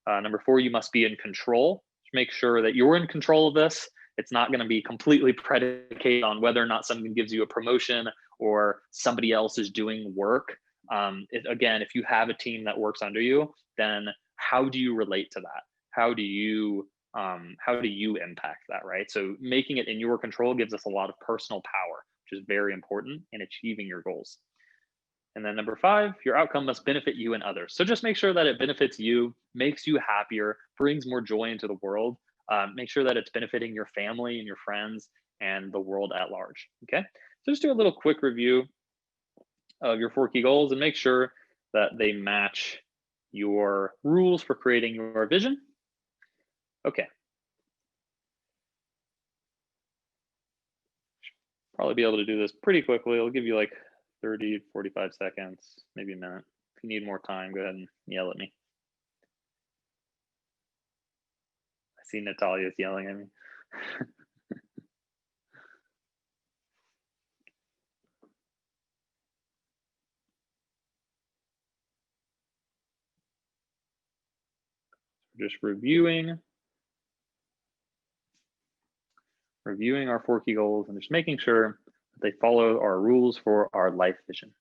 A: Number 4, you must be in control. Make sure that you're in control of this. It's not gonna be completely predicated on whether or not someone gives you a promotion or somebody else is doing work. Again, if you have a team that works under you, then how do you relate to that? How do you impact that, right? So making it in your control gives us a lot of personal power, which is very important in achieving your goals. And then number 5, your outcome must benefit you and others. So just make sure that it benefits you, makes you happier, brings more joy into the world. Make sure that it's benefiting your family and your friends and the world at large, okay? So just do a little quick review of your 4 key goals and make sure that they match your rules for creating your vision. Okay. Probably be able to do this pretty quickly. It'll give you like 30, 45 seconds, maybe a minute. If you need more time, go ahead and yell at me. I see Natalia's yelling at me. Just reviewing our 4 key goals and just making sure that they follow our rules for our life vision.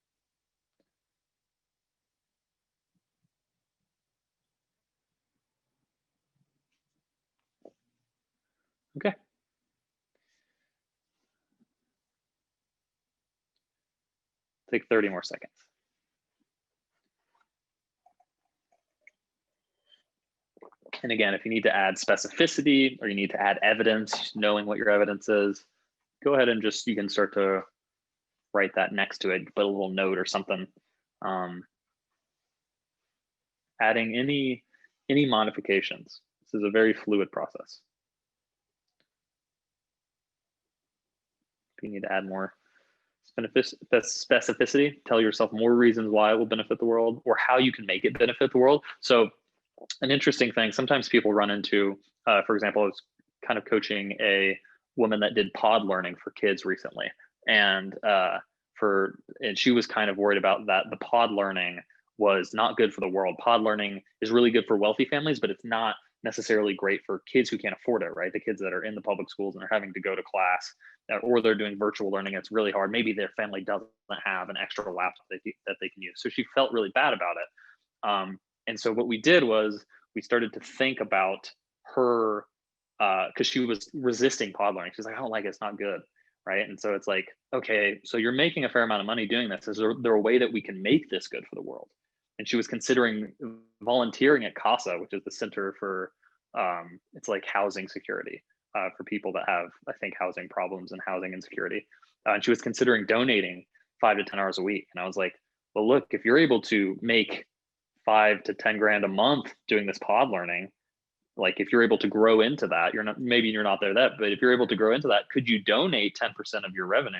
A: Okay. Take 30 more seconds. And again, if you need to add specificity or you need to add evidence, knowing what your evidence is, go ahead and you can start to write that next to it, put a little note or something. Adding any modifications. This is a very fluid process. If you need to add more specificity, tell yourself more reasons why it will benefit the world or how you can make it benefit the world. So an interesting thing, sometimes people run into, for example, I was kind of coaching a woman that did pod learning for kids recently. And she was kind of worried about that the pod learning was not good for the world. Pod learning is really good for wealthy families, but it's not necessarily great for kids who can't afford it, right? The kids that are in the public schools and are having to go to class, or they're doing virtual learning. It's really hard. Maybe their family doesn't have an extra laptop that they can use. So she felt really bad about it. And so what we did was we started to think about her, because she was resisting pod learning. She's like, I don't like it. It's not good. Right. And so it's like, okay, so you're making a fair amount of money doing this. Is there a way that we can make this good for the world? And she was considering volunteering at CASA, which is the Center for, it's like housing security for people that have, I think, housing problems and housing insecurity. And she was considering donating 5 to 10 hours a week. And I was like, well, look, if you're able to make 5 to 10 grand a month doing this pod learning, like if you're able to grow into that, maybe you're not there that, but if you're able to grow into that, could you donate 10% of your revenue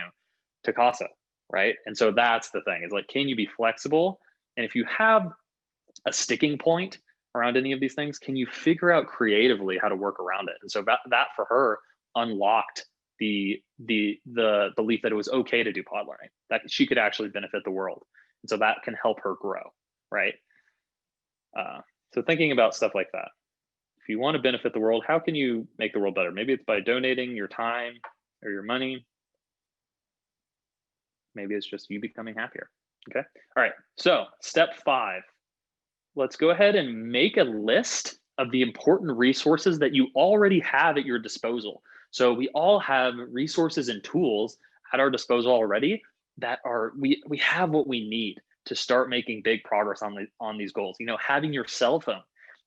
A: to CASA, right? And so that's the thing, is like, can you be flexible? And if you have a sticking point around any of these things, can you figure out creatively how to work around it? And so that for her unlocked the belief that it was okay to do pod learning, that she could actually benefit the world. And so that can help her grow, right? So thinking about stuff like that. If you want to benefit the world, how can you make the world better? Maybe it's by donating your time or your money. Maybe it's just you becoming happier. Okay. All right. So step 5, let's go ahead and make a list of the important resources that you already have at your disposal. So we all have resources and tools at our disposal already that are, we have what we need to start making big progress on these goals. You know, having your cell phone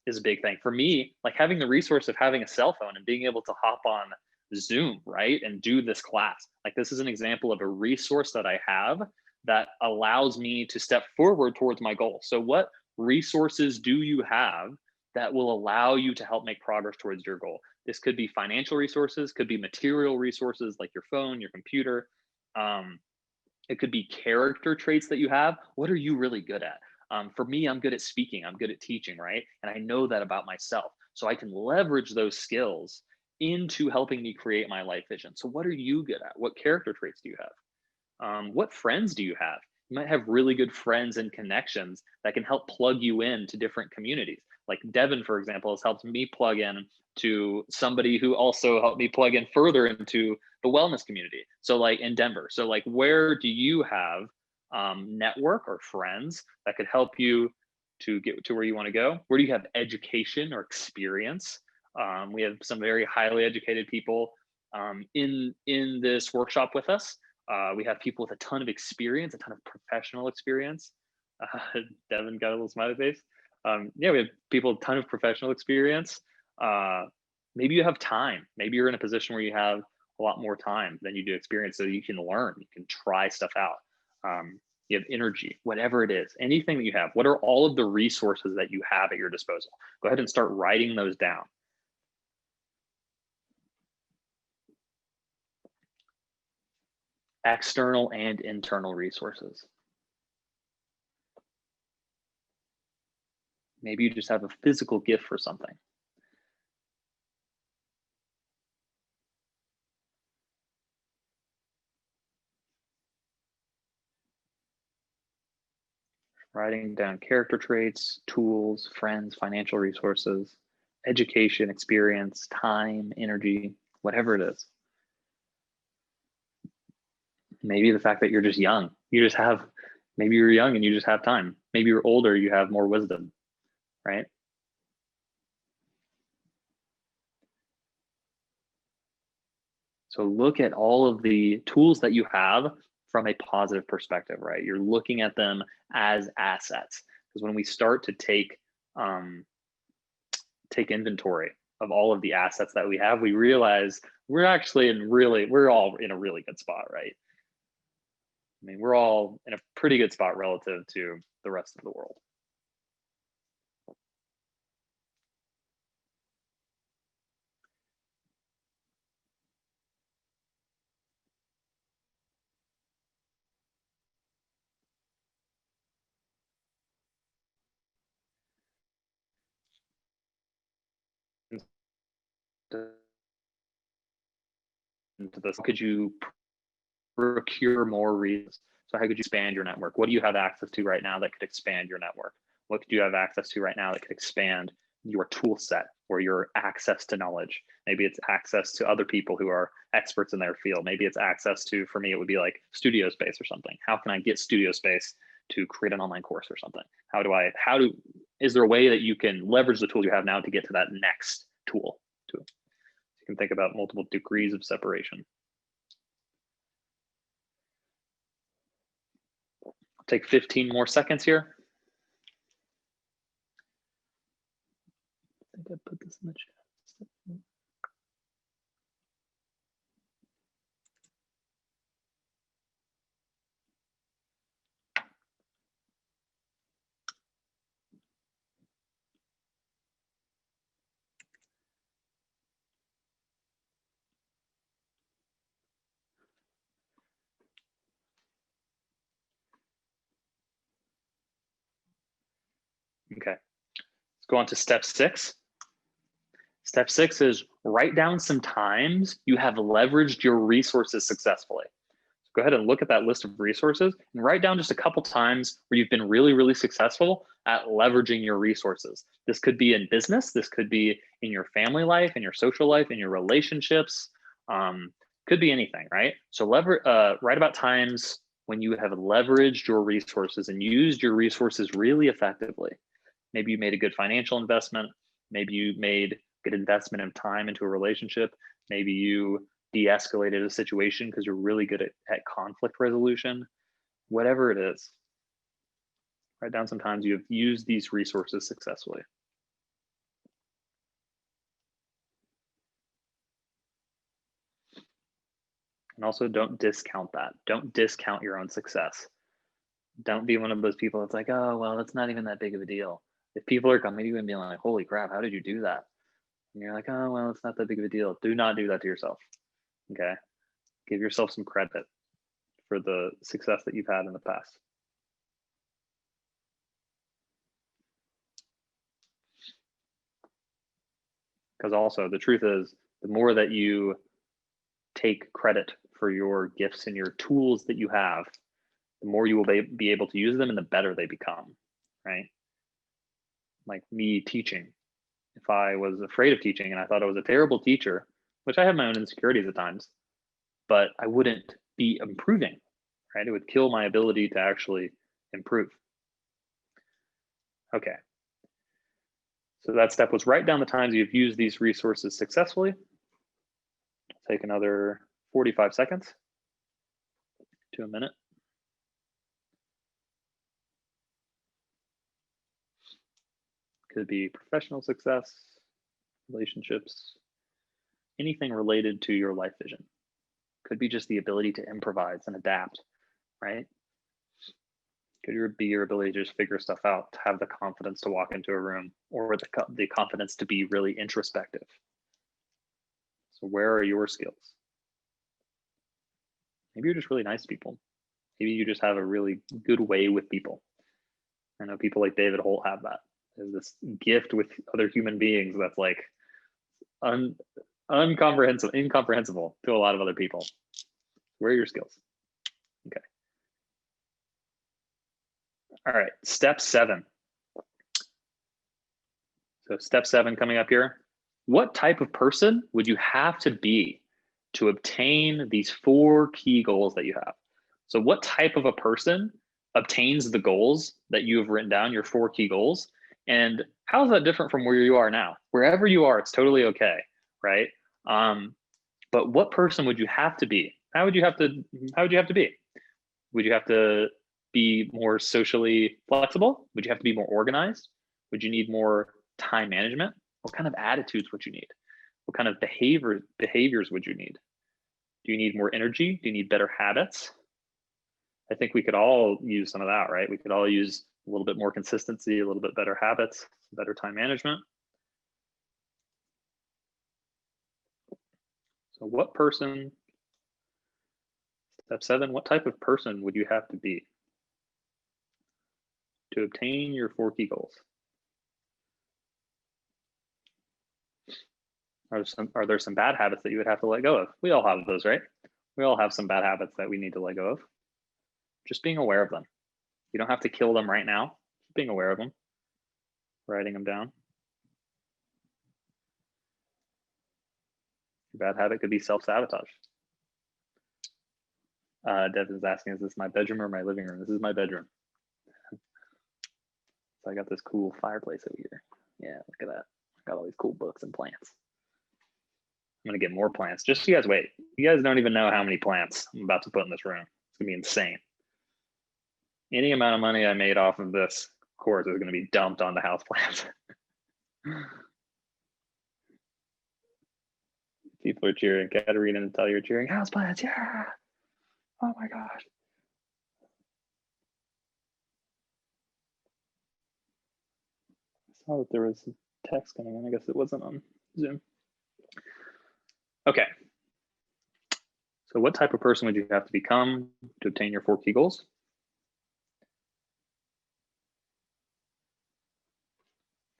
A: is a big thing. For me, like having the resource of having a cell phone and being able to hop on Zoom, right, and do this class. Like this is an example of a resource that I have that allows me to step forward towards my goal. So what resources do you have that will allow you to help make progress towards your goal? This could be financial resources, could be material resources like your phone, your computer. It could be character traits that you have. What are you really good at? For me, I'm good at speaking, I'm good at teaching, right? And I know that about myself. So I can leverage those skills into helping me create my life vision. So what are you good at? What character traits do you have? What friends do you have? You might have really good friends and connections that can help plug you in to different communities. Like Devin, for example, has helped me plug in to somebody who also helped me plug in further into the wellness community. So like in Denver. So like, where do you have network or friends that could help you to get to where you want to go? Where do you have education or experience? We have some very highly educated people in this workshop with us. We have people with a ton of experience, a ton of professional experience. Devin got a little smiley face. Yeah, we have people with a ton of professional experience. Maybe you have time. Maybe you're in a position where you have a lot more time than you do experience, so you can learn, you can try stuff out. You have energy, whatever it is, anything that you have. What are all of the resources that you have at your disposal? Go ahead and start writing those down. External and internal resources. Maybe you just have a physical gift for something. Writing down character traits, tools, friends, financial resources, education, experience, time, energy, whatever it is. Maybe the fact that you're just young, maybe you're young and you just have time. Maybe you're older, you have more wisdom, right? So look at all of the tools that you have from a positive perspective, right? You're looking at them as assets, because when we start to take inventory of all of the assets that we have, we realize we're all in a really good spot, right? I mean, we're all in a pretty good spot relative to the rest of the world. Into this, could you procure more reasons? So how could you expand your network? What do you have access to right now that could expand your network? What could you have access to right now that could expand your tool set or your access to knowledge. Maybe it's access to other people who are experts in their field. Maybe it's access to, for me, it would be like studio space or something. How can I get studio space to create an online course or something? Is there a way that you can leverage the tools you have now to get to that next tool? You can think about multiple degrees of separation. Take 15 more seconds here. I think I put this in the chat. Okay, let's go on to step 6. Step 6 is write down some times you have leveraged your resources successfully. So go ahead and look at that list of resources and write down just a couple times where you've been really, really successful at leveraging your resources. This could be in business, this could be in your family life, in your social life, in your relationships, could be anything, right? So write about times when you have leveraged your resources and used your resources really effectively. Maybe you made a good financial investment. Maybe you made good investment of time into a relationship. Maybe you de-escalated a situation because you're really good at conflict resolution. Whatever it is, write down sometimes you have used these resources successfully. And also don't discount that. Don't discount your own success. Don't be one of those people that's like, oh, well, that's not even that big of a deal. If people are coming to you and being like, holy crap, how did you do that? And you're like, oh, well, it's not that big of a deal. Do not do that to yourself, okay? Give yourself some credit for the success that you've had in the past. Because also the truth is, the more that you take credit for your gifts and your tools that you have, the more you will be able to use them and the better they become, right? Like me teaching. If I was afraid of teaching and I thought I was a terrible teacher, which I have my own insecurities at times, but I wouldn't be improving, right? It would kill my ability to actually improve. Okay. So that step was write down the times you've used these resources successfully. Take another 45 seconds to a minute. Could be professional success, relationships, anything related to your life vision. Could be just the ability to improvise and adapt, right? Could be your ability to just figure stuff out, to have the confidence to walk into a room, or the confidence to be really introspective. So where are your skills? Maybe you're just really nice to people. Maybe you just have a really good way with people. I know people like David Holt have that. There's this gift with other human beings that's like incomprehensible to a lot of other people. Where are your skills? Okay. All right, step 7. So step 7 coming up here. What type of person would you have to be to obtain these 4 key goals that you have? So what type of a person obtains the goals that you have written down, your 4 key goals? And how is that different from where you are now? Wherever you are, it's totally okay, right? But what person would you have to be? How would you have to be? Would you have to be more socially flexible? Would you have to be more organized? Would you need more time management? What kind of attitudes would you need? What kind of behaviors would you need? Do you need more energy? Do you need better habits? I think we could all use some of that, right? We could all use a little bit more consistency, a little bit better habits, better time management. So what person, step 7, what type of person would you have to be to obtain your 4 key goals? Are there some bad habits that you would have to let go of? We all have those, right? We all have some bad habits that we need to let go of. Just being aware of them. You don't have to kill them right now. Just being aware of them, writing them down. Your bad habit could be self-sabotage. Devin's asking, is this my bedroom or my living room? This is my bedroom. So I got this cool fireplace over here. Yeah, look at that. I got all these cool books and plants. I'm gonna get more plants. Just you guys wait. You guys don't even know how many plants I'm about to put in this room. It's gonna be insane. Any amount of money I made off of this course is gonna be dumped on the house plants. People are cheering. Katarina and Natalia are cheering. House plants, yeah. Oh my gosh. I saw that there was text coming in. I guess it wasn't on Zoom. Okay. So what type of person would you have to become to obtain your 4 key goals?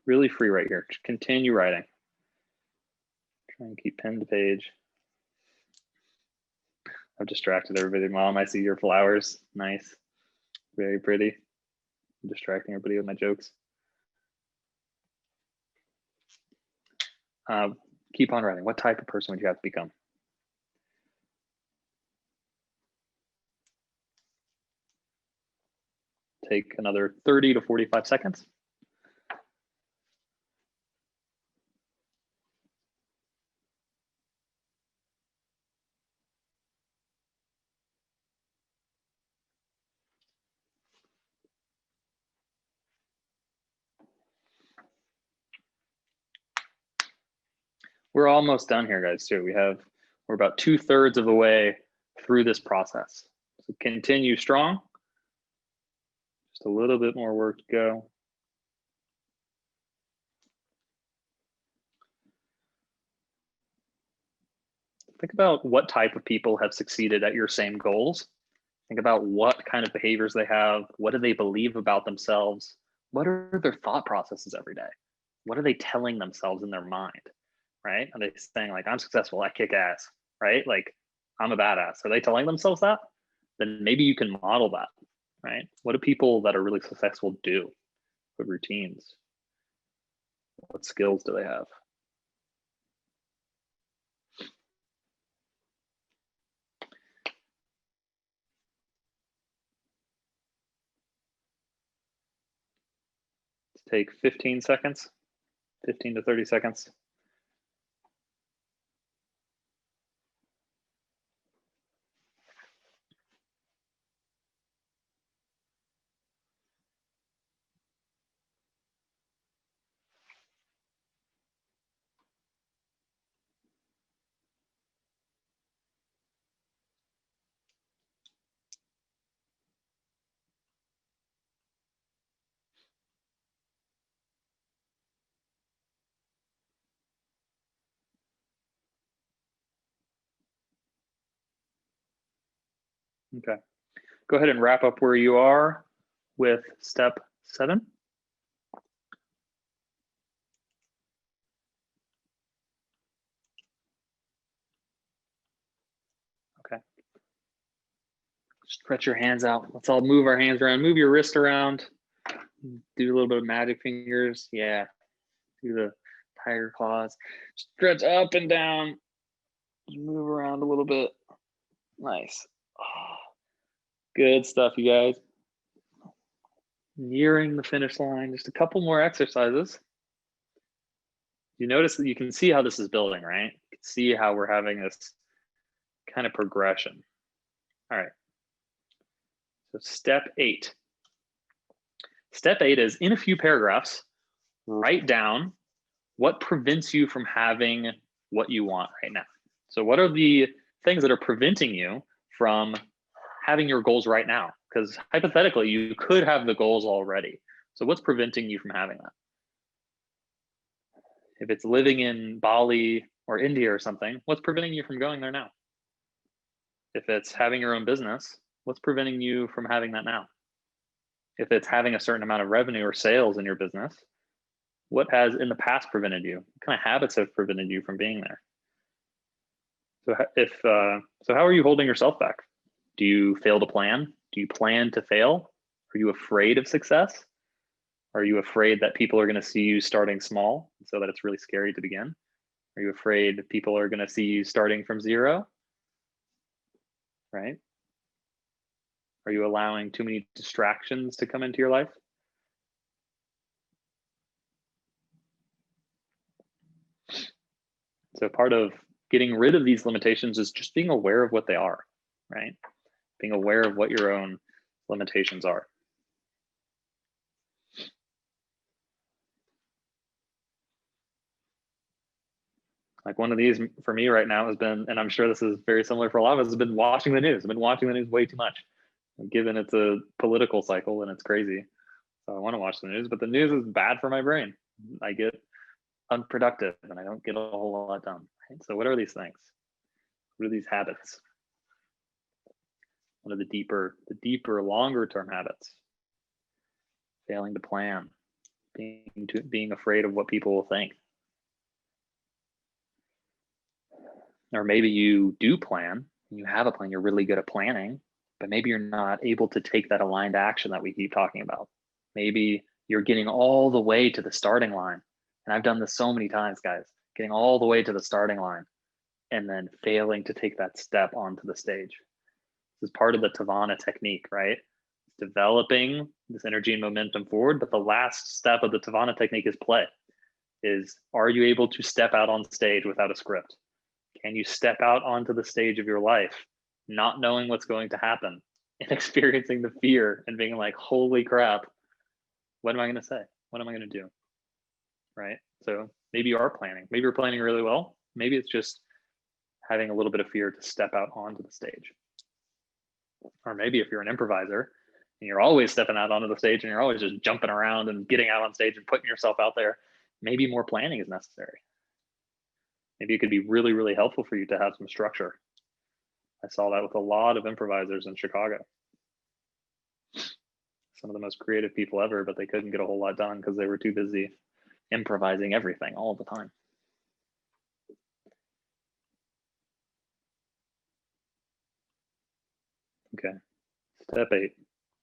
A: Really free right here. Just continue writing. Try and keep pen to page. I've distracted everybody. Mom, I see your flowers. Nice. Very pretty. I'm distracting everybody with my jokes. Keep on writing. What type of person would you have to become? Take another 30 to 45 seconds. We're almost done here, guys, too. We're about 2/3 of the way through this process. So continue strong. Just a little bit more work to go. Think about what type of people have succeeded at your same goals. Think about what kind of behaviors they have. What do they believe about themselves? What are their thought processes every day? What are they telling themselves in their mind, right? Are they saying like, I'm successful, I kick ass, right? Like, I'm a badass. Are they telling themselves that? Then maybe you can model that, right? What do people that are really successful do? What routines? What skills do they have? Let's take 15 seconds, 15 to 30 seconds. Okay, go ahead and wrap up where you are with step 7. Okay. Stretch your hands out. Let's all move our hands around. Move your wrist around. Do a little bit of magic fingers. Yeah. Do the tiger claws. Stretch up and down. Move around a little bit. Nice. Oh, good stuff, you guys. Nearing the finish line. Just a couple more exercises. You notice that you can see how this is building, right? You can see how we're having this kind of progression. All right. So step 8. Step 8 is, in a few paragraphs, write down what prevents you from having what you want right now. So what are the things that are preventing you from having your goals right now? Because hypothetically, you could have the goals already. So what's preventing you from having that? If it's living in Bali or India or something, what's preventing you from going there now? If it's having your own business, what's preventing you from having that now? If it's having a certain amount of revenue or sales in your business, what has in the past prevented you? What kind of habits have prevented you from being there? So so how are you holding yourself back? Do you fail to plan? Do you plan to fail? Are you afraid of success? Are you afraid that people are going to see you starting small so that it's really scary to begin? Are you afraid people are going to see you starting from zero? Right? Are you allowing too many distractions to come into your life? So part of getting rid of these limitations is just being aware of what they are, right? Being aware of what your own limitations are. Like one of these for me right now has been, and I'm sure this is very similar for a lot of us, has been watching the news. I've been watching the news way too much, given it's a political cycle and it's crazy. So I want to watch the news, but the news is bad for my brain. I get unproductive and I don't get a whole lot done. Right? So what are these things? What are these habits? What are the deeper, longer term habits? Failing to plan, being afraid of what people will think. Or maybe you do plan, you have a plan, you're really good at planning, but maybe you're not able to take that aligned action that we keep talking about. Maybe you're getting all the way to the starting line. And I've done this so many times, guys, getting all the way to the starting line and then failing to take that step onto the stage. This is part of the Tavana technique, right? Developing this energy and momentum forward, but the last step of the Tavana technique is play. Are you able to step out on stage without a script? Can you step out onto the stage of your life, not knowing what's going to happen and experiencing the fear and being like, holy crap, what am I going to say? What am I going to do? Right? So maybe you are planning. Maybe you're planning really well. Maybe it's just having a little bit of fear to step out onto the stage. Or maybe if you're an improviser and you're always stepping out onto the stage and you're always just jumping around and getting out on stage and putting yourself out there, maybe more planning is necessary. Maybe it could be really, really helpful for you to have some structure. I saw that with a lot of improvisers in Chicago. Some of the most creative people ever, but they couldn't get a whole lot done because they were too busy improvising everything all the time. Okay, step 8.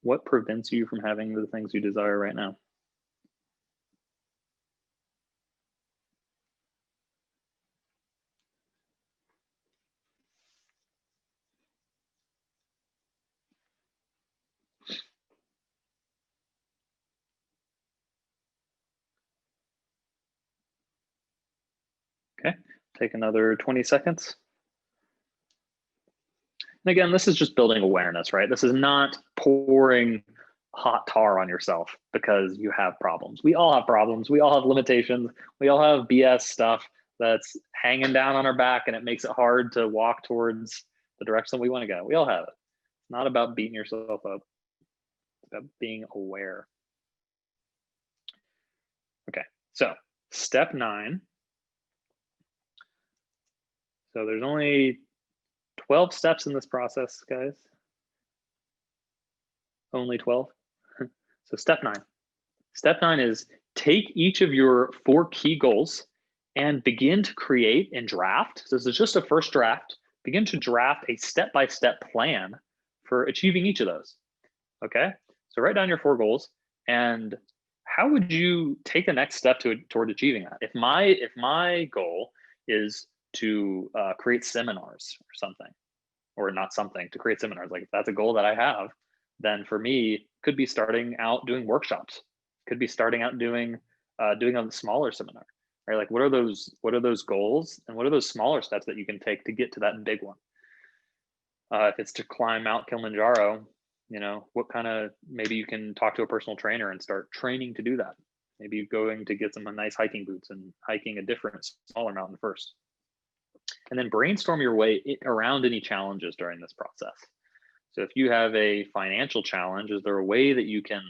A: What prevents you from having the things you desire right now? Okay, take another 20 seconds. And again, this is just building awareness, right? This is not pouring hot tar on yourself because you have problems. We all have problems. We all have limitations. We all have BS stuff that's hanging down on our back and it makes it hard to walk towards the direction we want to go. We all have it. It's not about beating yourself up. It's about being aware. Okay, so step 9. So there's only 12 steps in this process, guys. Only 12. So step 9. Step 9 is take each of your 4 key goals and begin to create and draft. So this is just a first draft. Begin to draft a step-by-step plan for achieving each of those. Okay, so write down your 4 goals and how would you take the next step toward achieving that? If my goal is to create seminars or something, or not something, to create seminars, like if that's a goal that I have, then for me could be starting out doing workshops, could be starting out doing a smaller seminar, right? Like what are those goals and what are those smaller steps that you can take to get to that big one? If it's to climb Mount Kilimanjaro, what kind of, maybe you can talk to a personal trainer and start training to do that. Maybe you're going to get some nice hiking boots and hiking a different smaller mountain first. And then brainstorm your way around any challenges during this process. So if you have a financial challenge, is there a way that you can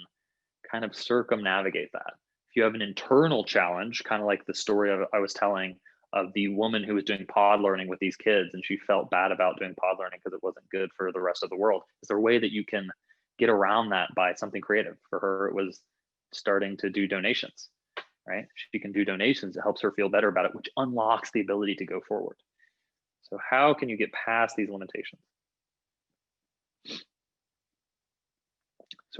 A: kind of circumnavigate that? If you have an internal challenge, kind of like the story I was telling of the woman who was doing pod learning with these kids and she felt bad about doing pod learning because it wasn't good for the rest of the world. Is there a way that you can get around that by something creative? For her, it was starting to do donations, right? She can do donations. It helps her feel better about it, which unlocks the ability to go forward. So how can you get past these limitations? So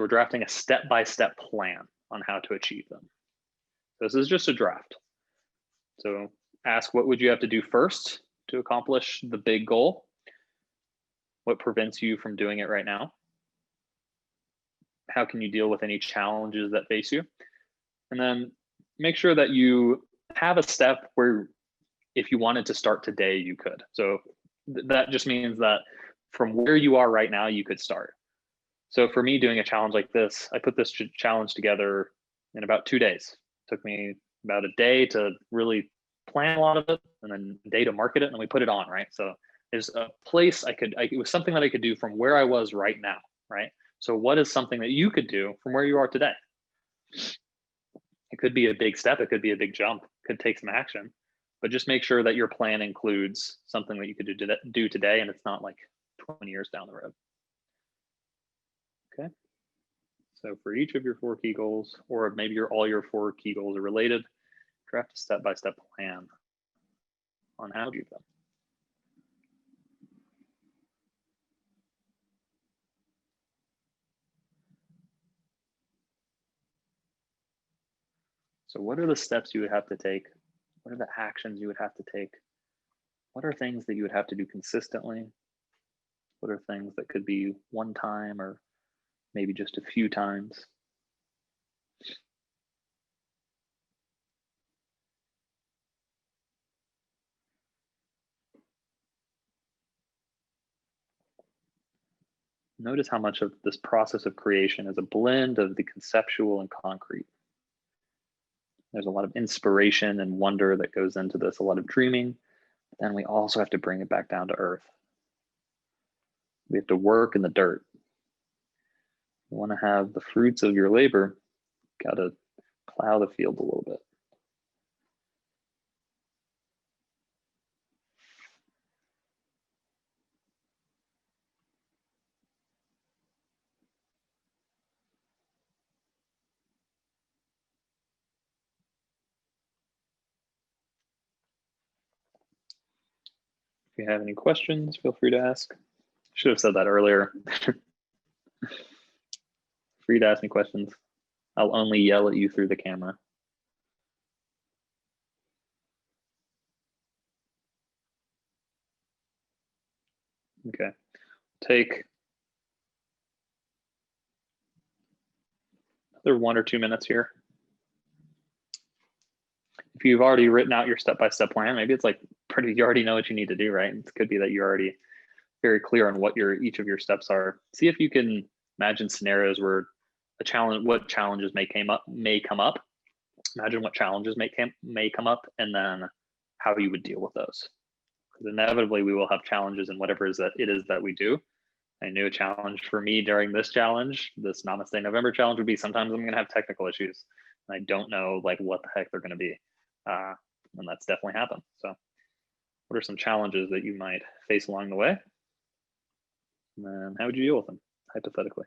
A: we're drafting a step-by-step plan on how to achieve them. This is just a draft. So ask, what would you have to do first to accomplish the big goal? What prevents you from doing it right now? How can you deal with any challenges that face you? And then make sure that you have a step where if you wanted to start today, you could. So that just means that from where you are right now, you could start. So for me, doing a challenge like this, I put this challenge together in about 2 days. It took me about a day to really plan a lot of it, and then a day to market it, and then we put it on, right? So there's a place it was something that I could do from where I was right now, right? So what is something that you could do from where you are today? It could be a big step, it could be a big jump, it could take some action, but just make sure that your plan includes something that you could do today, and it's not like 20 years down the road. Okay. So for each of your 4 key goals, or maybe all your 4 key goals are related, draft a step-by-step plan on how to do them. So what are the steps you would have to take? What are the actions you would have to take? What are things that you would have to do consistently? What are things that could be one time or maybe just a few times? Notice how much of this process of creation is a blend of the conceptual and concrete. There's a lot of inspiration and wonder that goes into this, a lot of dreaming. But then we also have to bring it back down to earth. We have to work in the dirt. You want to have the fruits of your labor, got to plow the field a little bit. If you have any questions, feel free to ask. Should have said that earlier. Free to ask me questions. I'll only yell at you through the camera. Okay, take another 1 or 2 minutes here. If you've already written out your step-by-step plan, maybe it's like you already know what you need to do, right? It could be that you're already very clear on what each of your steps are. See if you can imagine scenarios where what challenges may come up. Imagine what challenges may come up, and then how you would deal with those. Because inevitably we will have challenges in whatever it is that we do. I knew a challenge for me during this challenge, this Namaste November challenge, would be sometimes I'm going to have technical issues. And I don't know like what the heck they're going to be. And that's definitely happened. So what are some challenges that you might face along the way? And then how would you deal with them, hypothetically?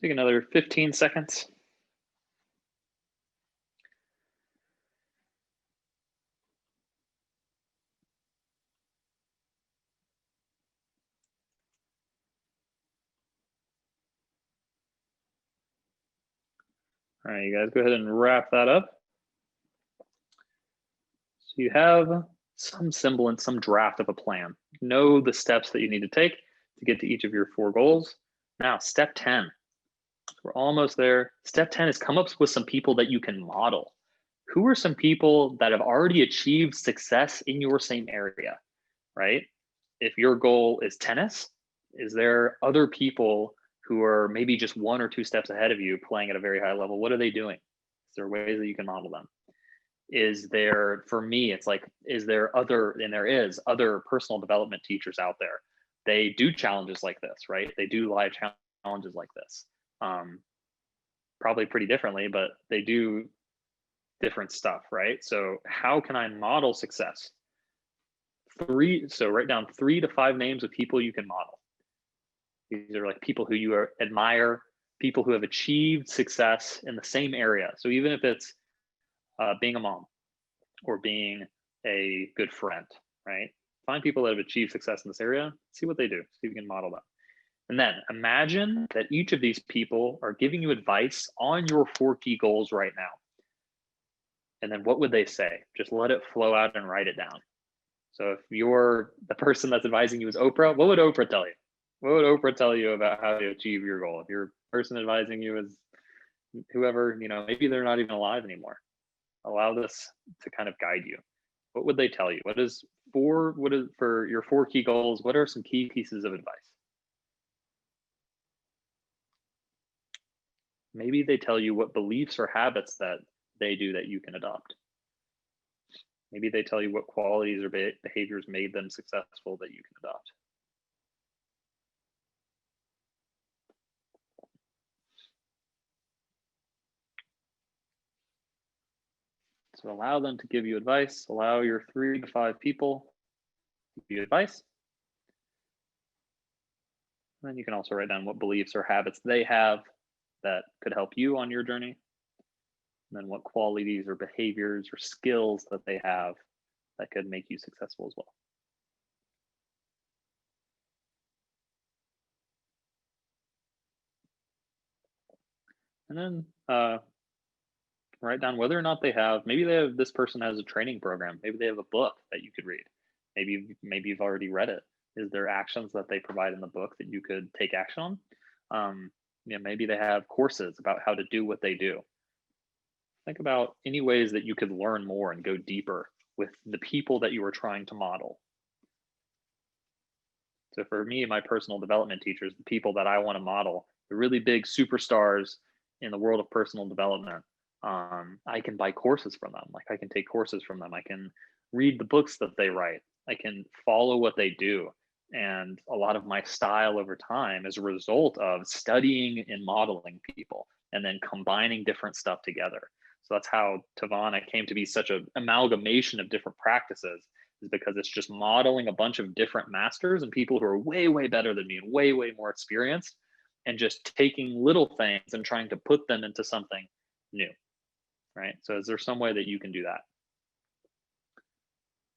A: Take another 15 seconds. All right, you guys go ahead and wrap that up. So you have some semblance, some draft of a plan. Know the steps that you need to take to get to each of your 4 goals. Now, step 10. We're almost there. Step 10 is come up with some people that you can model. Who are some people that have already achieved success in your same area, right? If your goal is tennis, is there other people who are maybe just 1 or 2 steps ahead of you playing at a very high level? What are they doing? Is there ways that you can model them? Is there, for me, it's like, there is other personal development teachers out there. They do challenges like this, right? They do live challenges like this. Probably pretty differently, but they do different stuff, right? So how can I model success? So write down 3 to 5 names of people you can model. These are like people who you admire, people who have achieved success in the same area. So even if it's being a mom or being a good friend, right? Find people that have achieved success in this area, see what they do, see if you can model that. And then imagine that each of these people are giving you advice on your 4 key goals right now. And then what would they say? Just let it flow out and write it down. So if you're the person that's advising you is Oprah, what would Oprah tell you? What would Oprah tell you about how to achieve your goal? If your person advising you is whoever, maybe they're not even alive anymore. Allow this to kind of guide you. What would they tell you? What is for your 4 key goals? What are some key pieces of advice? Maybe they tell you what beliefs or habits that they do that you can adopt. Maybe they tell you what qualities or behaviors made them successful that you can adopt. So allow them to give you advice. Allow your 3 to 5 people to give you advice. And then you can also write down what beliefs or habits they have that could help you on your journey. And then what qualities or behaviors or skills that they have that could make you successful as well. And then write down whether or not maybe this person has a training program. Maybe they have a book that you could read. Maybe you've already read it. Is there actions that they provide in the book that you could take action on? Maybe they have courses about how to do what they do. Think about any ways that you could learn more and go deeper with the people that you are trying to model. So for me, my personal development teachers, the people that I want to model, the really big superstars in the world of personal development, I can buy courses from them. Like I can take courses from them. I can read the books that they write. I can follow what they do. And a lot of my style over time is a result of studying and modeling people and then combining different stuff together. So that's how Tavana came to be such an amalgamation of different practices, is because it's just modeling a bunch of different masters and people who are way, way better than me and way, way more experienced, and just taking little things and trying to put them into something new, right? So is there some way that you can do that?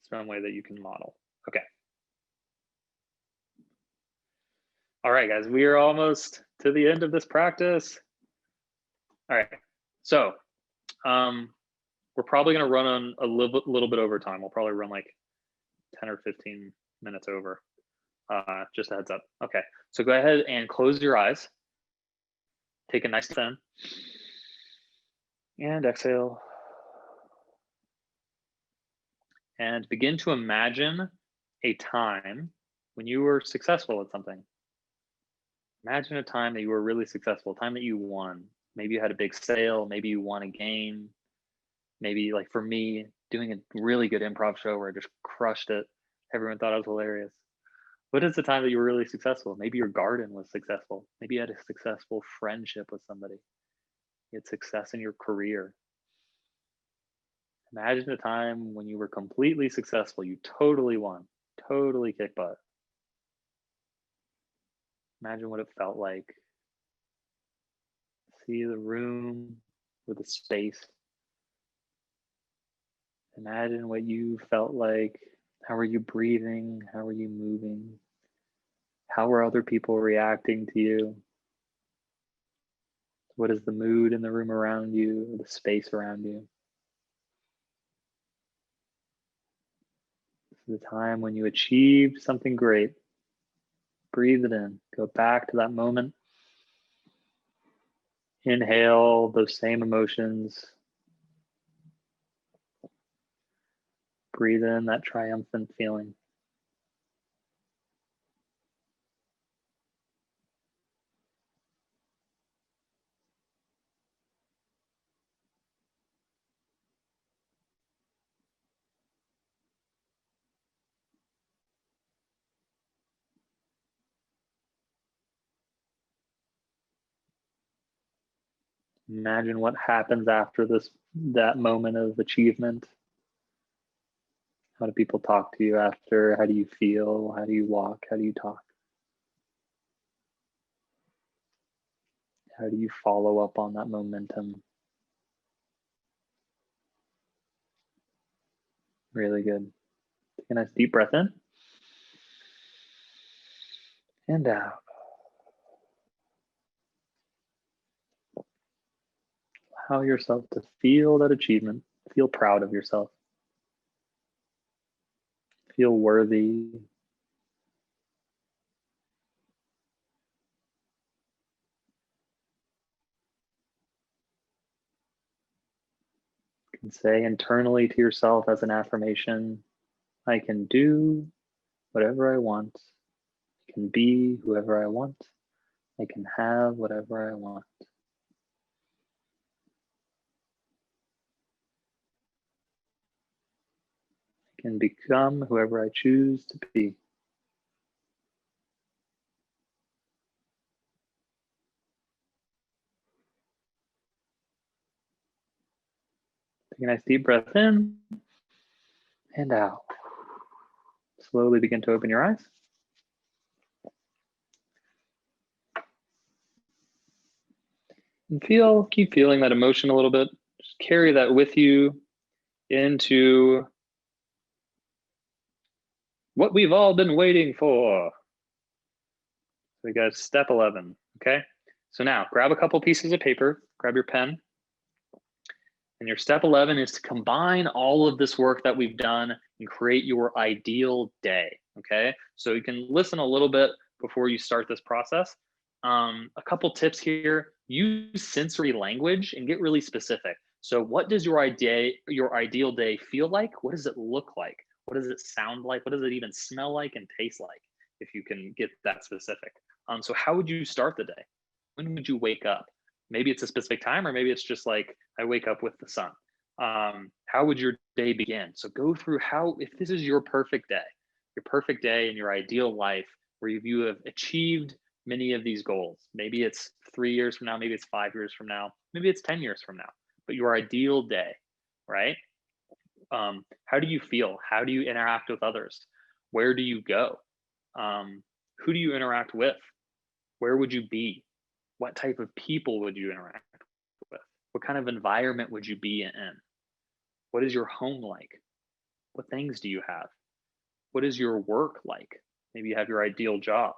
A: Some way that you can model? Okay. All right, guys, we are almost to the end of this practice. All right, so we're probably going to run on a little bit over time. We'll probably run like 10 or 15 minutes over. Just a heads up. Okay, so go ahead and close your eyes. Take a nice in and exhale. And begin to imagine a time when you were successful at something. Imagine a time that you were really successful, a time that you won. Maybe you had a big sale, maybe you won a game. Maybe like for me, doing a really good improv show where I just crushed it. Everyone thought I was hilarious. What is the time that you were really successful? Maybe your garden was successful. Maybe you had a successful friendship with somebody. You had success in your career. Imagine a time when you were completely successful. You totally won, totally kicked butt. Imagine what it felt like. See the room or the space. Imagine what you felt like. How are you breathing? How are you moving? How are other people reacting to you? What is the mood in the room around you, or the space around you? This is the time when you achieved something great. Breathe it in. Go back to that moment. Inhale those same emotions. Breathe in that triumphant feeling. Imagine what happens after that moment of achievement. How do people talk to you after? How do you feel? How do you walk? How do you talk? How do you follow up on that momentum? Really good. Take a nice deep breath in and out. Allow yourself to feel that achievement. Feel proud of yourself. Feel worthy. You can say internally to yourself as an affirmation, I can do whatever I want. I can be whoever I want. I can have whatever I want. I can become whoever I choose to be. Take a nice deep breath in and out. Slowly begin to open your eyes. And keep feeling that emotion a little bit. Just carry that with you into what we've all been waiting for. We got step 11, okay? So now grab a couple pieces of paper, grab your pen. And your step 11 is to combine all of this work that we've done and create your ideal day, okay? So you can listen a little bit before you start this process. A couple tips here, use sensory language and get really specific. So what does your ideal day feel like? What does it look like? What does it sound like? What does it even smell like and taste like, if you can get that specific? So how would you start the day? When would you wake up? Maybe it's a specific time, or maybe it's just like, I wake up with the sun. How would your day begin? So go through if this is your perfect day in your ideal life, where you have achieved many of these goals. Maybe it's 3 years from now, maybe it's 5 years from now, maybe it's 10 years from now, but your ideal day, right? How do you feel? How do you interact with others? Where do you go? Who do you interact with? Where would you be? What type of people would you interact with? What kind of environment would you be in? What is your home like? What things do you have? What is your work like? Maybe you have your ideal job.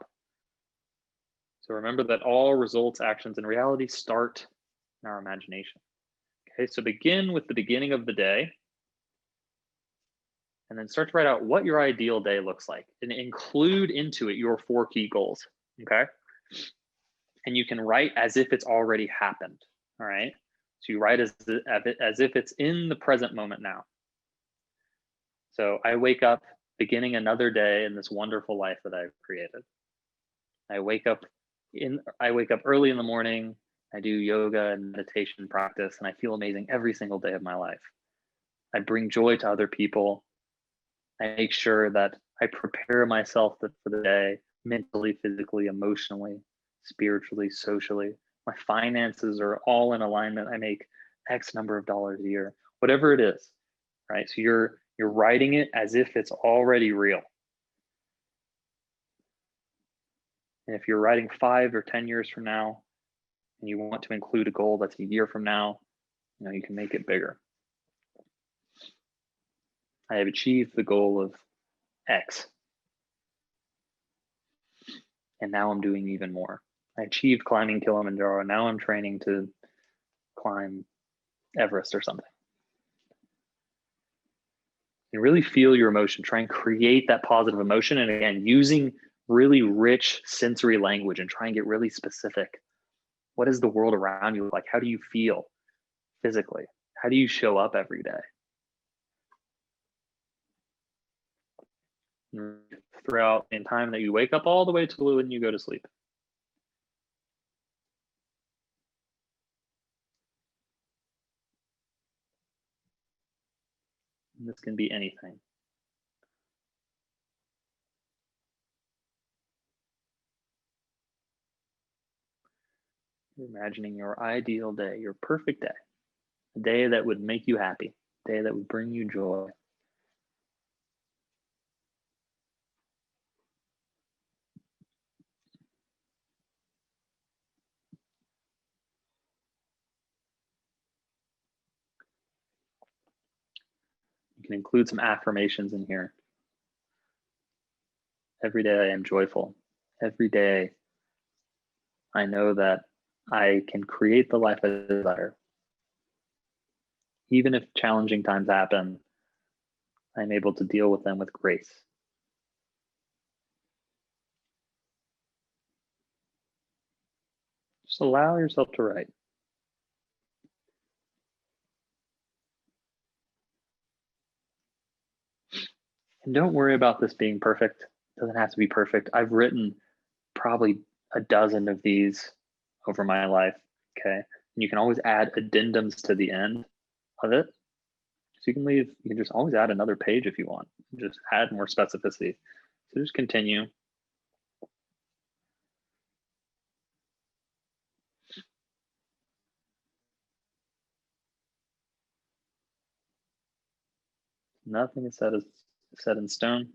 A: So remember that all results, actions, and reality start in our imagination. Okay, so begin with the beginning of the day, and then start to write out what your ideal day looks like, and include into it your 4 key goals, okay? And you can write as if it's already happened, all right? So you write as if it's in the present moment now. So I wake up beginning another day in this wonderful life that I've created. I wake up early in the morning, I do yoga and meditation practice, and I feel amazing every single day of my life. I bring joy to other people. I make sure that I prepare myself for the day, mentally, physically, emotionally, spiritually, socially. My finances are all in alignment. I make X number of dollars a year, whatever it is, right? So you're writing it as if it's already real. And if you're writing 5 or 10 years from now, and you want to include a goal that's a year from now, you can make it bigger. I have achieved the goal of X. And now I'm doing even more. I achieved climbing Kilimanjaro. Now I'm training to climb Everest or something. And really feel your emotion. Try and create that positive emotion. And again, using really rich sensory language, and try and get really specific. What is the world around you like? How do you feel physically? How do you show up every day? Throughout the time that you wake up all the way to when you go to sleep. And this can be anything. You're imagining your ideal day, your perfect day, a day that would make you happy, a day that would bring you joy. You can include some affirmations in here. Every day I am joyful. Every day I know that I can create the life I desire. Even if challenging times happen, I'm able to deal with them with grace. Just allow yourself to write. And don't worry about this being perfect. It doesn't have to be perfect. I've written probably a dozen of these over my life. Okay. And you can always add addendums to the end of it. So you can just always add another page if you want. Just add more specificity. So just continue. Nothing is set in stone.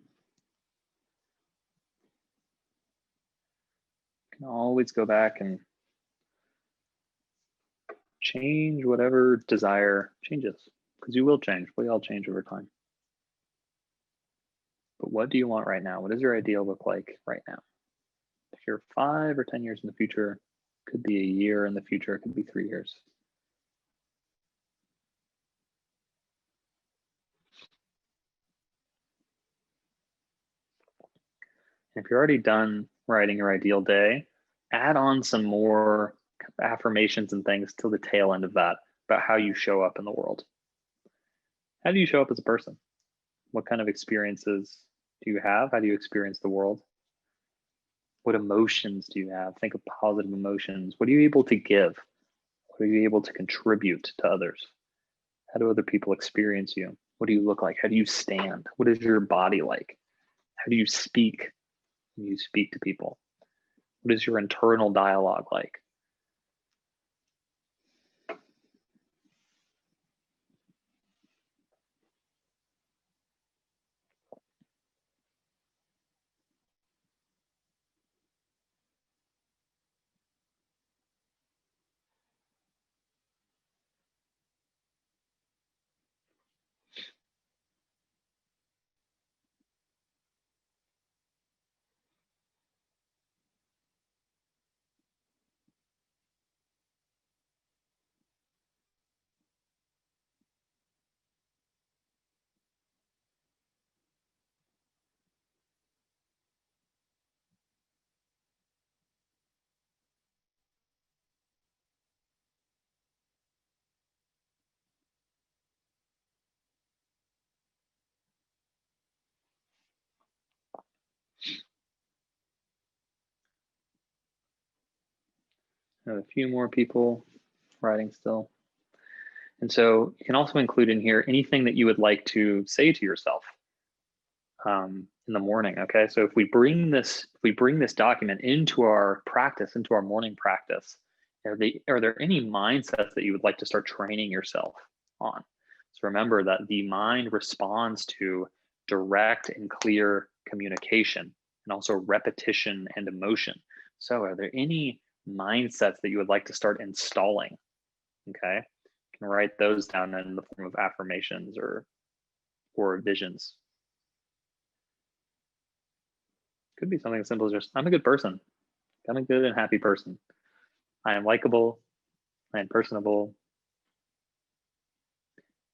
A: You can always go back and change whatever desire changes, because you will change. We all change over time. But what do you want right now? What does your ideal look like right now? If you're 5 or 10 years in the future, could be a year in the future, it could be 3 years. And if you're already done writing your ideal day, add on some more affirmations and things till the tail end of that about how you show up in the world. How do you show up as a person? What kind of experiences do you have? How do you experience the world? What emotions do you have? Think of positive emotions. What are you able to give? What are you able to contribute to others? How do other people experience you? What do you look like? How do you stand? What is your body like? How do you speak when you speak to people? What is your internal dialogue like? I have a few more people writing still. And so you can also include in here anything that you would like to say to yourself in the morning. Okay, so if we bring this document into our practice, into our morning practice, are there any mindsets that you would like to start training yourself on? So remember that the mind responds to direct and clear communication and also repetition and emotion. So are there any mindsets that you would like to start installing? Okay, you can write those down in the form of affirmations or visions. Could be something as simple as just, I'm a good person. I'm a good and happy person. I am likable. I am personable.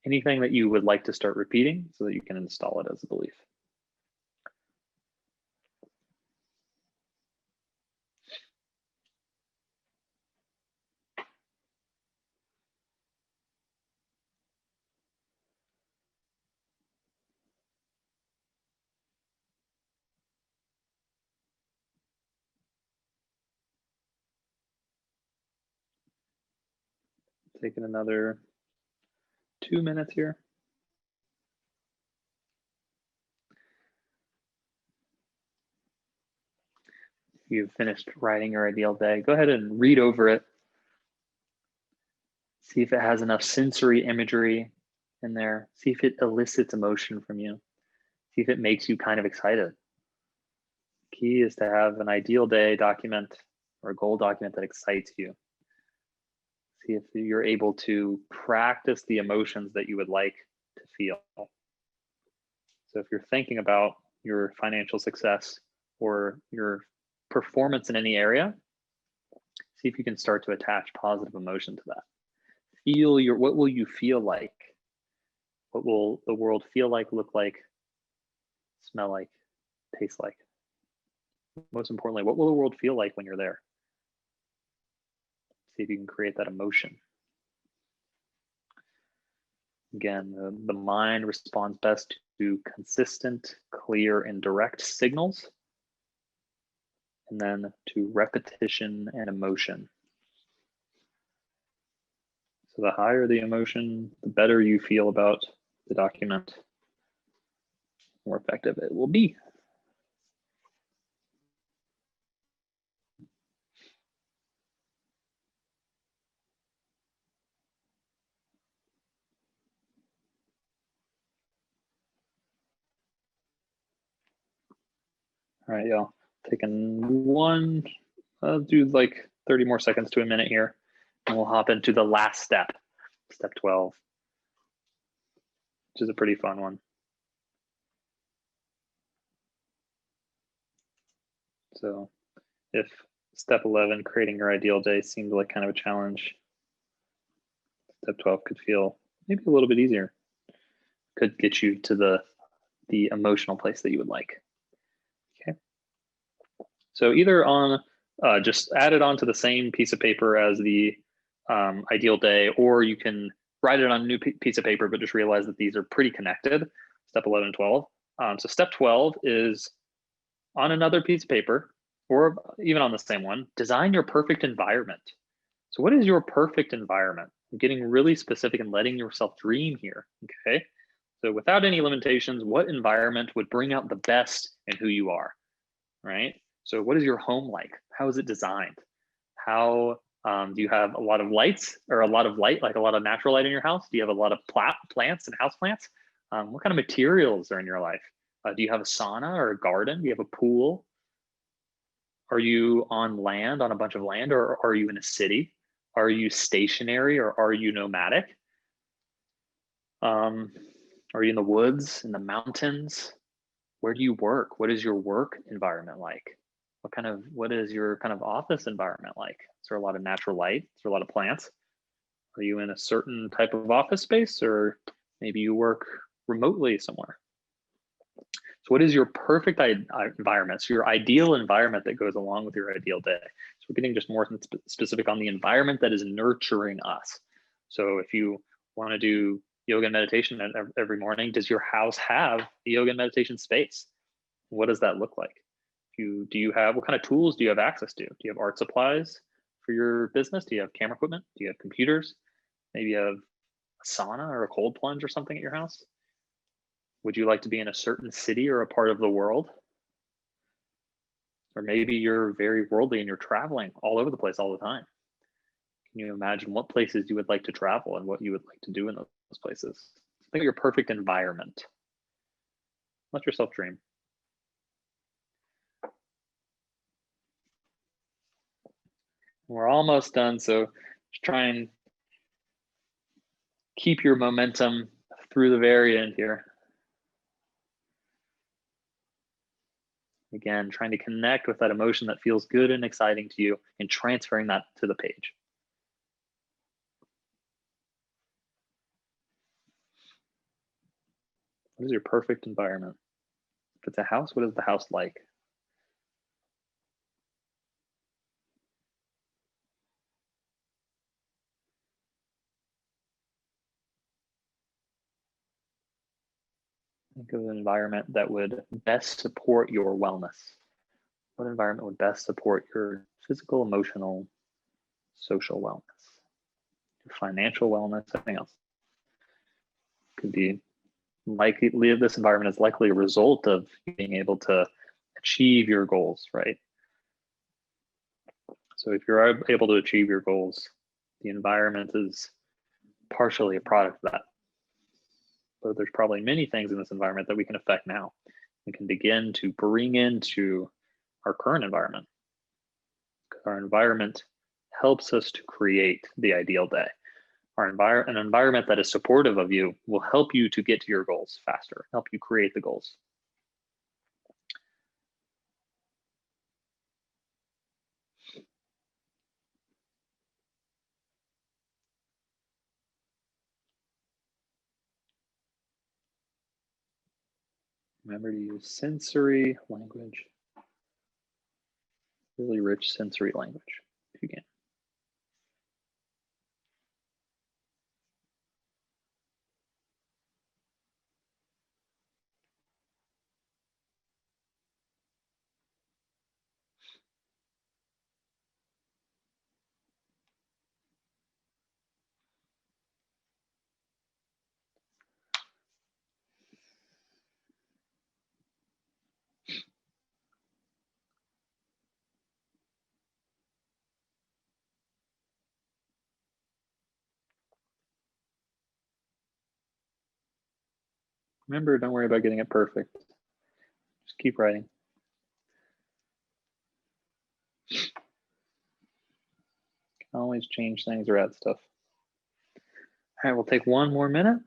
A: Anything that you would like to start repeating so that you can install it as a belief. Taking another 2 minutes here. You've finished writing your ideal day. Go ahead and read over it See if it has enough sensory imagery in there. See if it elicits emotion from you. See if it makes you kind of excited. Key is to have an ideal day document or a goal document that excites you. See if you're able to practice the emotions that you would like to feel. So if you're thinking about your financial success or your performance in any area, see if you can start to attach positive emotion to that. Feel what will you feel like? What will the world feel like, look like, smell like, taste like? Most importantly, what will the world feel like when you're there? See if you can create that emotion. Again, the mind responds best to consistent, clear, and direct signals, and then to repetition and emotion. So the higher the emotion, the better you feel about the document, the more effective it will be. All right, y'all, taking one, I'll do like 30 more seconds to a minute here, and we'll hop into the last step, step 12, which is a pretty fun one. So if step 11, creating your ideal day, seemed like kind of a challenge, step 12 could feel maybe a little bit easier. Could get you to the emotional place that you would like. Okay. So either on, just add it onto the same piece of paper as the ideal day, or you can write it on a new piece of paper, but just realize that these are pretty connected, step 11 and 12. So step 12 is on another piece of paper, or even on the same one, design your perfect environment. So what is your perfect environment? I'm getting really specific and letting yourself dream here, okay? So without any limitations, what environment would bring out the best in who you are, right? So what is your home like? How is it designed? How do you have a lot of lights or a lot of light, like a lot of natural light in your house? Do you have a lot of plants and house plants? What kind of materials are in your life? Do you have a sauna or a garden? Do you have a pool? Are you on land, on a bunch of land, or are you in a city? Are you stationary or are you nomadic? Are you in the woods, in the mountains? Where do you work? What is your work environment like? What is your kind of office environment like? Is there a lot of natural light? Is there a lot of plants? Are you in a certain type of office space, or maybe you work remotely somewhere? So what is your perfect environment? So your ideal environment that goes along with your ideal day. So we're getting just more specific on the environment that is nurturing us. So if you want to do yoga and meditation every morning, does your house have a yoga and meditation space? What does that look like? What kind of tools do you have access to? Do you have art supplies for your business? Do you have camera equipment? Do you have computers? Maybe you have a sauna or a cold plunge or something at your house? Would you like to be in a certain city or a part of the world? Or maybe you're very worldly and you're traveling all over the place all the time. Can you imagine what places you would like to travel and what you would like to do in those places? Think of your perfect environment. Let yourself dream. We're almost done, so just try and keep your momentum through the very end here. Again, trying to connect with that emotion that feels good and exciting to you and transferring that to the page. What is your perfect environment? If it's a house, what is the house like? Think of an environment that would best support your wellness. What environment would best support your physical, emotional, social wellness, your financial wellness, everything else? Could be likely, this environment is likely a result of being able to achieve your goals, right? So if you're able to achieve your goals, the environment is partially a product of that. But there's probably many things in this environment that we can affect now. We can begin to bring into our current environment. Our environment helps us to create the ideal day. An environment that is supportive of you will help you to get to your goals faster, help you create the goals. Remember to use sensory language, really rich sensory language if you can. Remember, don't worry about getting it perfect. Just keep writing. You can always change things or add stuff. All right, we'll take one more minute.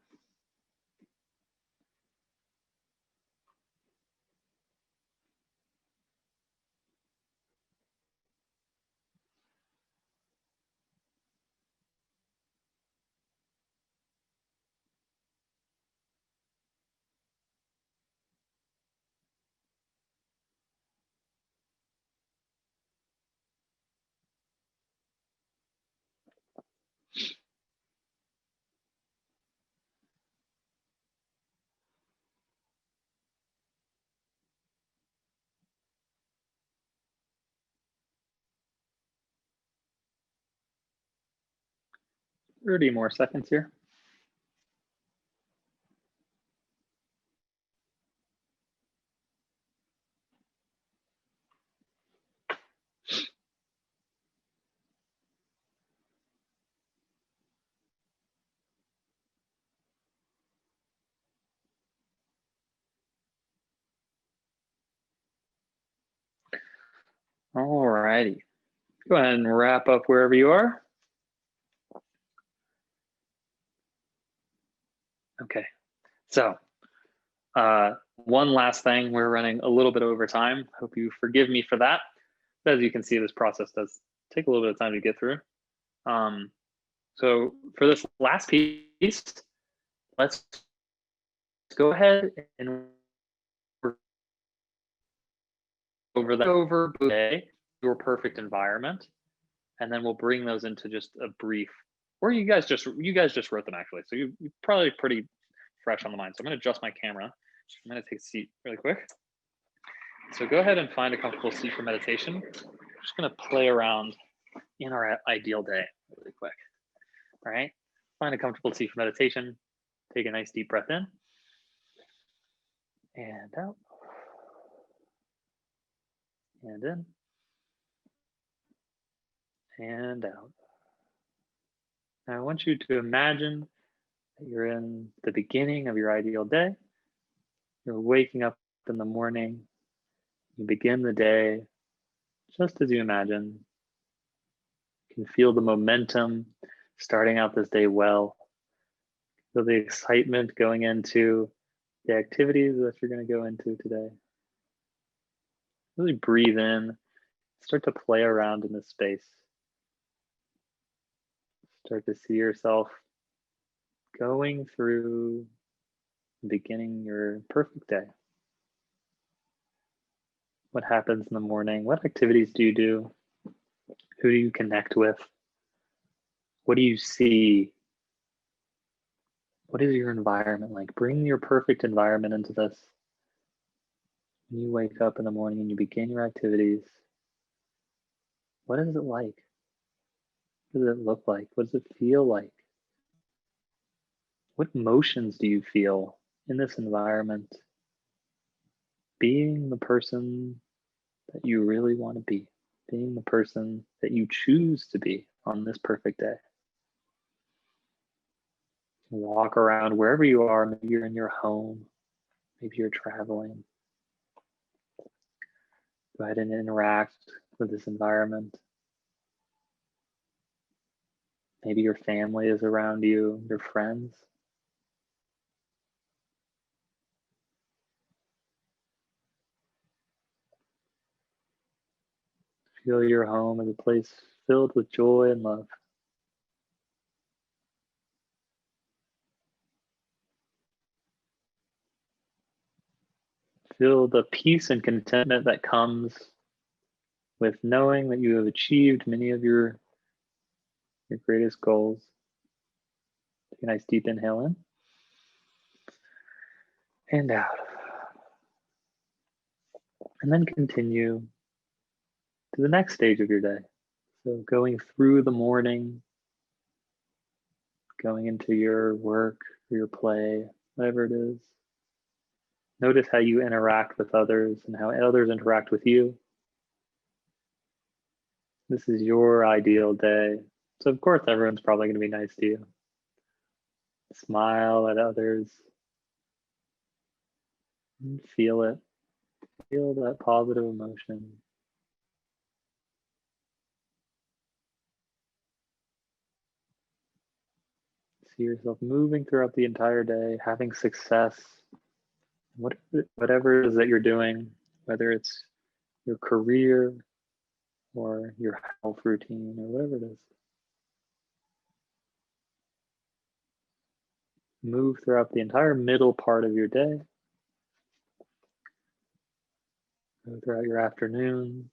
A: Thirty more seconds here. All righty. Go ahead and wrap up wherever you are. Okay, so one last thing, we're running a little bit over time. Hope you forgive me for that. But as you can see, this process does take a little bit of time to get through. So for this last piece, let's go ahead and over your perfect environment, and then we'll bring those into just a brief. Or you guys just wrote them actually, so you're probably pretty fresh on the mind. So I'm going to adjust my camera. I'm going to take a seat really quick. So go ahead and find a comfortable seat for meditation. I'm just going to play around in our ideal day really quick. All right, find a comfortable seat for meditation. Take a nice deep breath in and out, and in and out. Now I want you to imagine that you're in the beginning of your ideal day. You're waking up in the morning. You begin the day just as you imagine. You can feel the momentum starting out this day well. Feel the excitement going into the activities that you're going to go into today. Really breathe in. Start to play around in this space. Start to see yourself going through, beginning your perfect day. What happens in the morning? What activities do you do? Who do you connect with? What do you see? What is your environment like? Bring your perfect environment into this. When you wake up in the morning and you begin your activities, what is it like? What does it look like? What does it feel like? What emotions do you feel in this environment? Being the person that you really want to be, being the person that you choose to be on this perfect day. Walk around wherever you are. Maybe you're in your home, maybe you're traveling. Go ahead and interact with this environment. Maybe your family is around you, your friends. Feel your home as a place filled with joy and love. Feel the peace and contentment that comes with knowing that you have achieved many of your greatest goals. Take a nice deep inhale in and out. And then continue to the next stage of your day. So going through the morning, going into your work or your play, whatever it is. Notice how you interact with others and how others interact with you. This is your ideal day. So of course, everyone's probably going to be nice to you. Smile at others. And feel it. Feel that positive emotion. See yourself moving throughout the entire day, having success. Whatever it is that you're doing, whether it's your career or your health routine or whatever it is. Move throughout the entire middle part of your day. Go throughout your afternoon.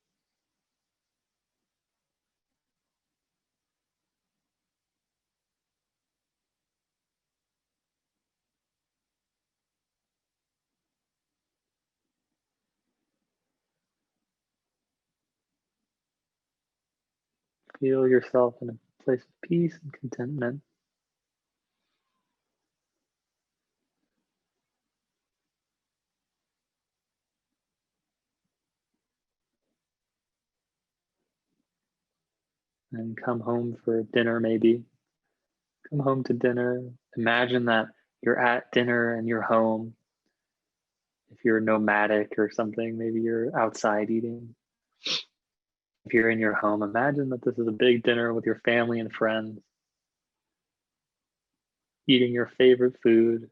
A: Feel yourself in a place of peace and contentment. And come home for dinner, maybe. Come home to dinner. Imagine that you're at dinner and you're home. If you're nomadic or something, maybe you're outside eating. If you're in your home, imagine that this is a big dinner with your family and friends, eating your favorite food.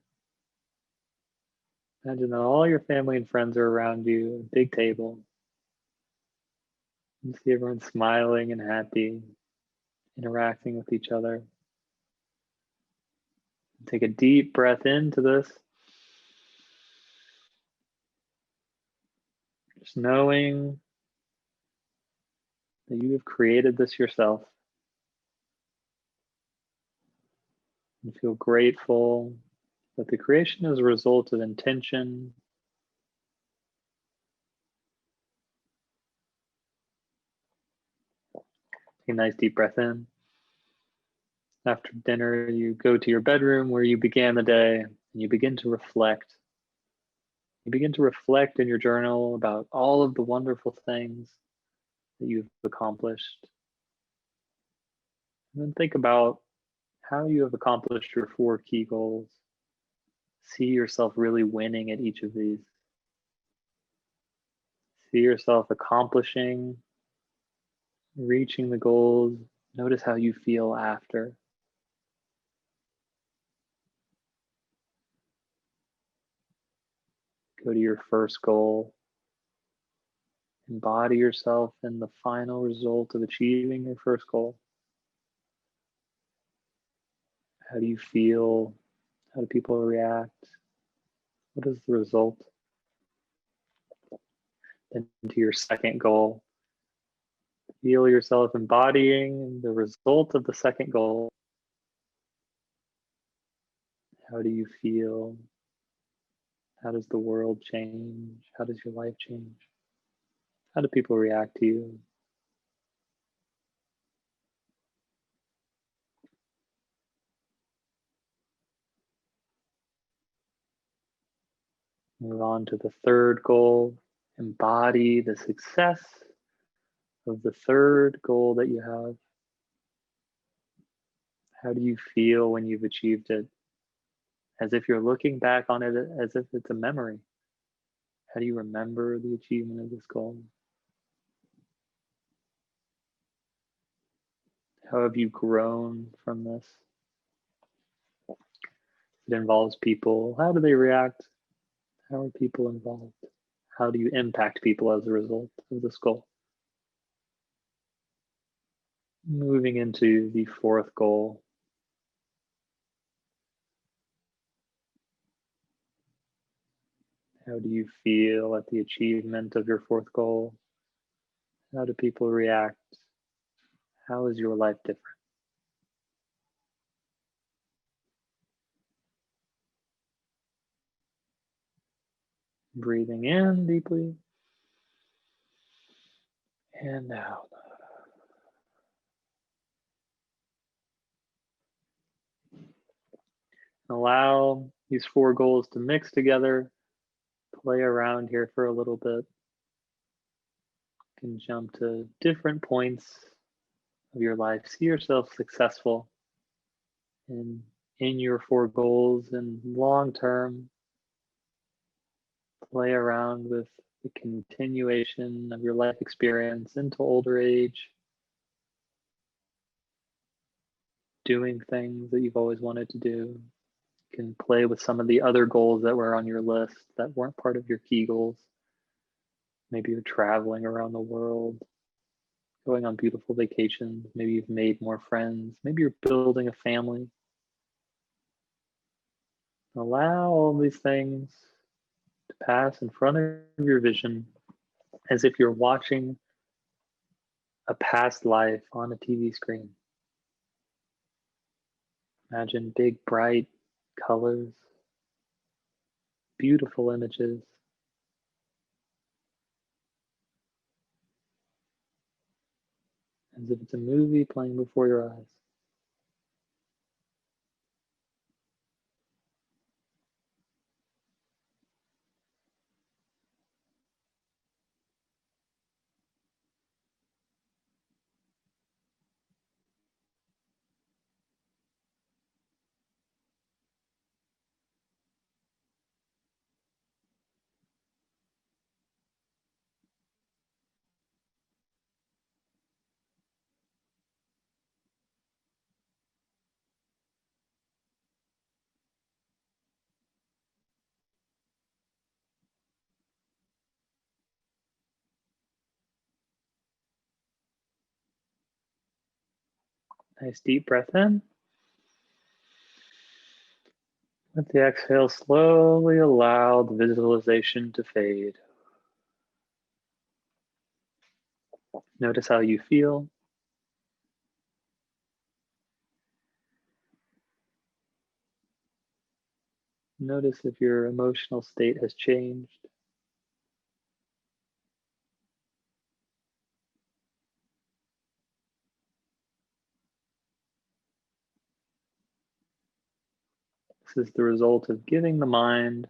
A: Imagine that all your family and friends are around you, a big table. You see everyone smiling and happy, interacting with each other. Take a deep breath into this. Just knowing that you have created this yourself. And feel grateful that the creation is a result of intention. Take a nice deep breath in. After dinner, you go to your bedroom where you began the day and you begin to reflect. You begin to reflect in your journal about all of the wonderful things that you've accomplished. And then think about how you have accomplished your 4 key goals. See yourself really winning at each of these. See yourself accomplishing, reaching the goals. Notice how you feel after. Go to your first goal. Embody yourself in the final result of achieving your first goal. How do you feel? How do people react? What is the result? Then to your second goal. Feel yourself embodying the result of the second goal. How do you feel? How does the world change? How does your life change? How do people react to you? Move on to the third goal. Embody the success of the third goal that you have. How do you feel when you've achieved it? as if you're looking back on it as if it's a memory. How do you remember the achievement of this goal? How have you grown from this? It involves people. How do they react? How are people involved? How do you impact people as a result of this goal? Moving into the fourth goal. How do you feel at the achievement of your fourth goal? How do people react? How is your life different? Breathing in deeply and out. Allow these four goals to mix together. Play around here for a little bit. You can jump to different points of your life. See yourself successful in your four goals, and long term, play around with the continuation of your life experience into older age, doing things that you've always wanted to do. You can play with some of the other goals that were on your list that weren't part of your key goals. Maybe you're traveling around the world, going on beautiful vacations. Maybe you've made more friends. Maybe you're building a family. Allow all these things to pass in front of your vision as if you're watching a past life on a TV screen. Imagine big, bright colors, beautiful images. As if it's a movie playing before your eyes. Nice deep breath in. With the exhale, slowly allow the visualization to fade. Notice how you feel. Notice if your emotional state has changed. This is the result of giving the mind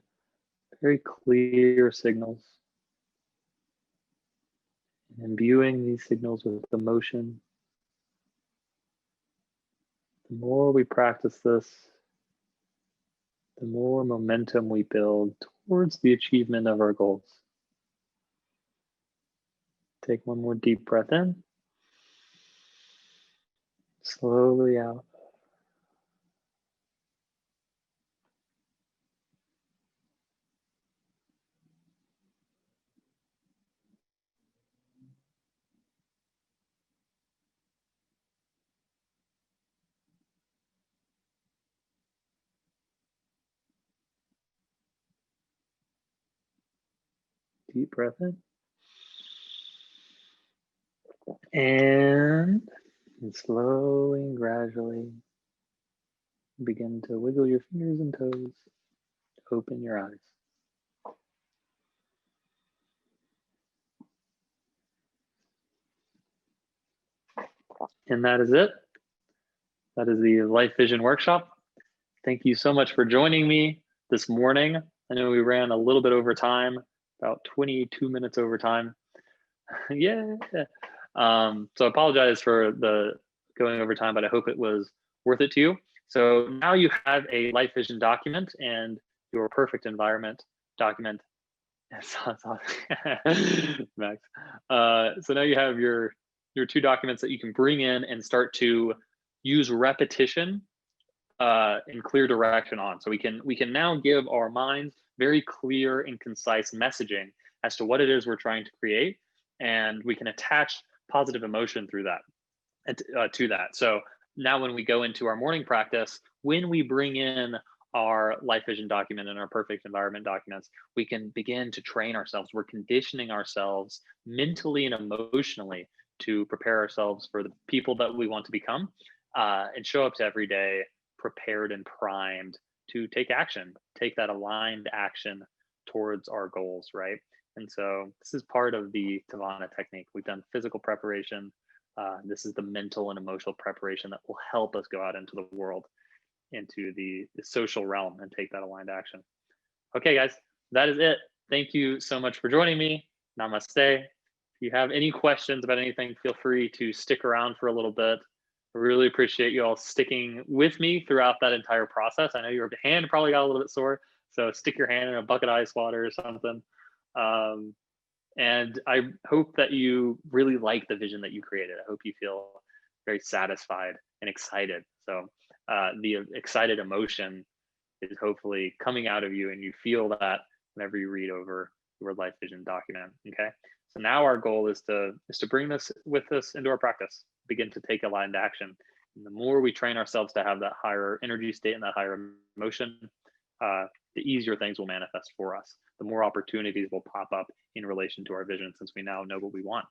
A: very clear signals and imbuing these signals with emotion. The more we practice this, the more momentum we build towards the achievement of our goals. Take one more deep breath in. Slowly out. Deep breath in. And slowly and gradually begin to wiggle your fingers and toes. Open your eyes. And that is it. That is the Life Vision Workshop. Thank you so much for joining me this morning. I know we ran a little bit over time, about 22 minutes over time. Yeah. So I apologize for the going over time, but I hope it was worth it to you. So now you have a life vision document and your perfect environment document. Max. So now you have your two documents that you can bring in and start to use repetition in clear direction on. So we can now give our minds very clear and concise messaging as to what it is we're trying to create, and we can attach positive emotion through that and to that. So now when we go into our morning practice, when we bring in our life vision document and our perfect environment documents, we can begin to train ourselves. We're conditioning ourselves mentally and emotionally to prepare ourselves for the people that we want to become, and show up to every day prepared and primed to take action, take that aligned action towards our goals, right? And so this is part of the Tavana technique. We've done physical preparation. This is the mental and emotional preparation that will help us go out into the world, into the social realm, and take that aligned action. Okay, guys, that is it. Thank you so much for joining me. Namaste. If you have any questions about anything, feel free to stick around for a little bit. I really appreciate you all sticking with me throughout that entire process. I know your hand probably got a little bit sore, so stick your hand in a bucket of ice water or something. And I hope that you really like the vision that you created. I hope you feel very satisfied and excited. So the excited emotion is hopefully coming out of you, and you feel that whenever you read over your life vision document. Okay. So now our goal is to bring this with us into our practice, begin to take aligned action. And the more we train ourselves to have that higher energy state and that higher emotion, the easier things will manifest for us. The more opportunities will pop up in relation to our vision, since we now know what we want.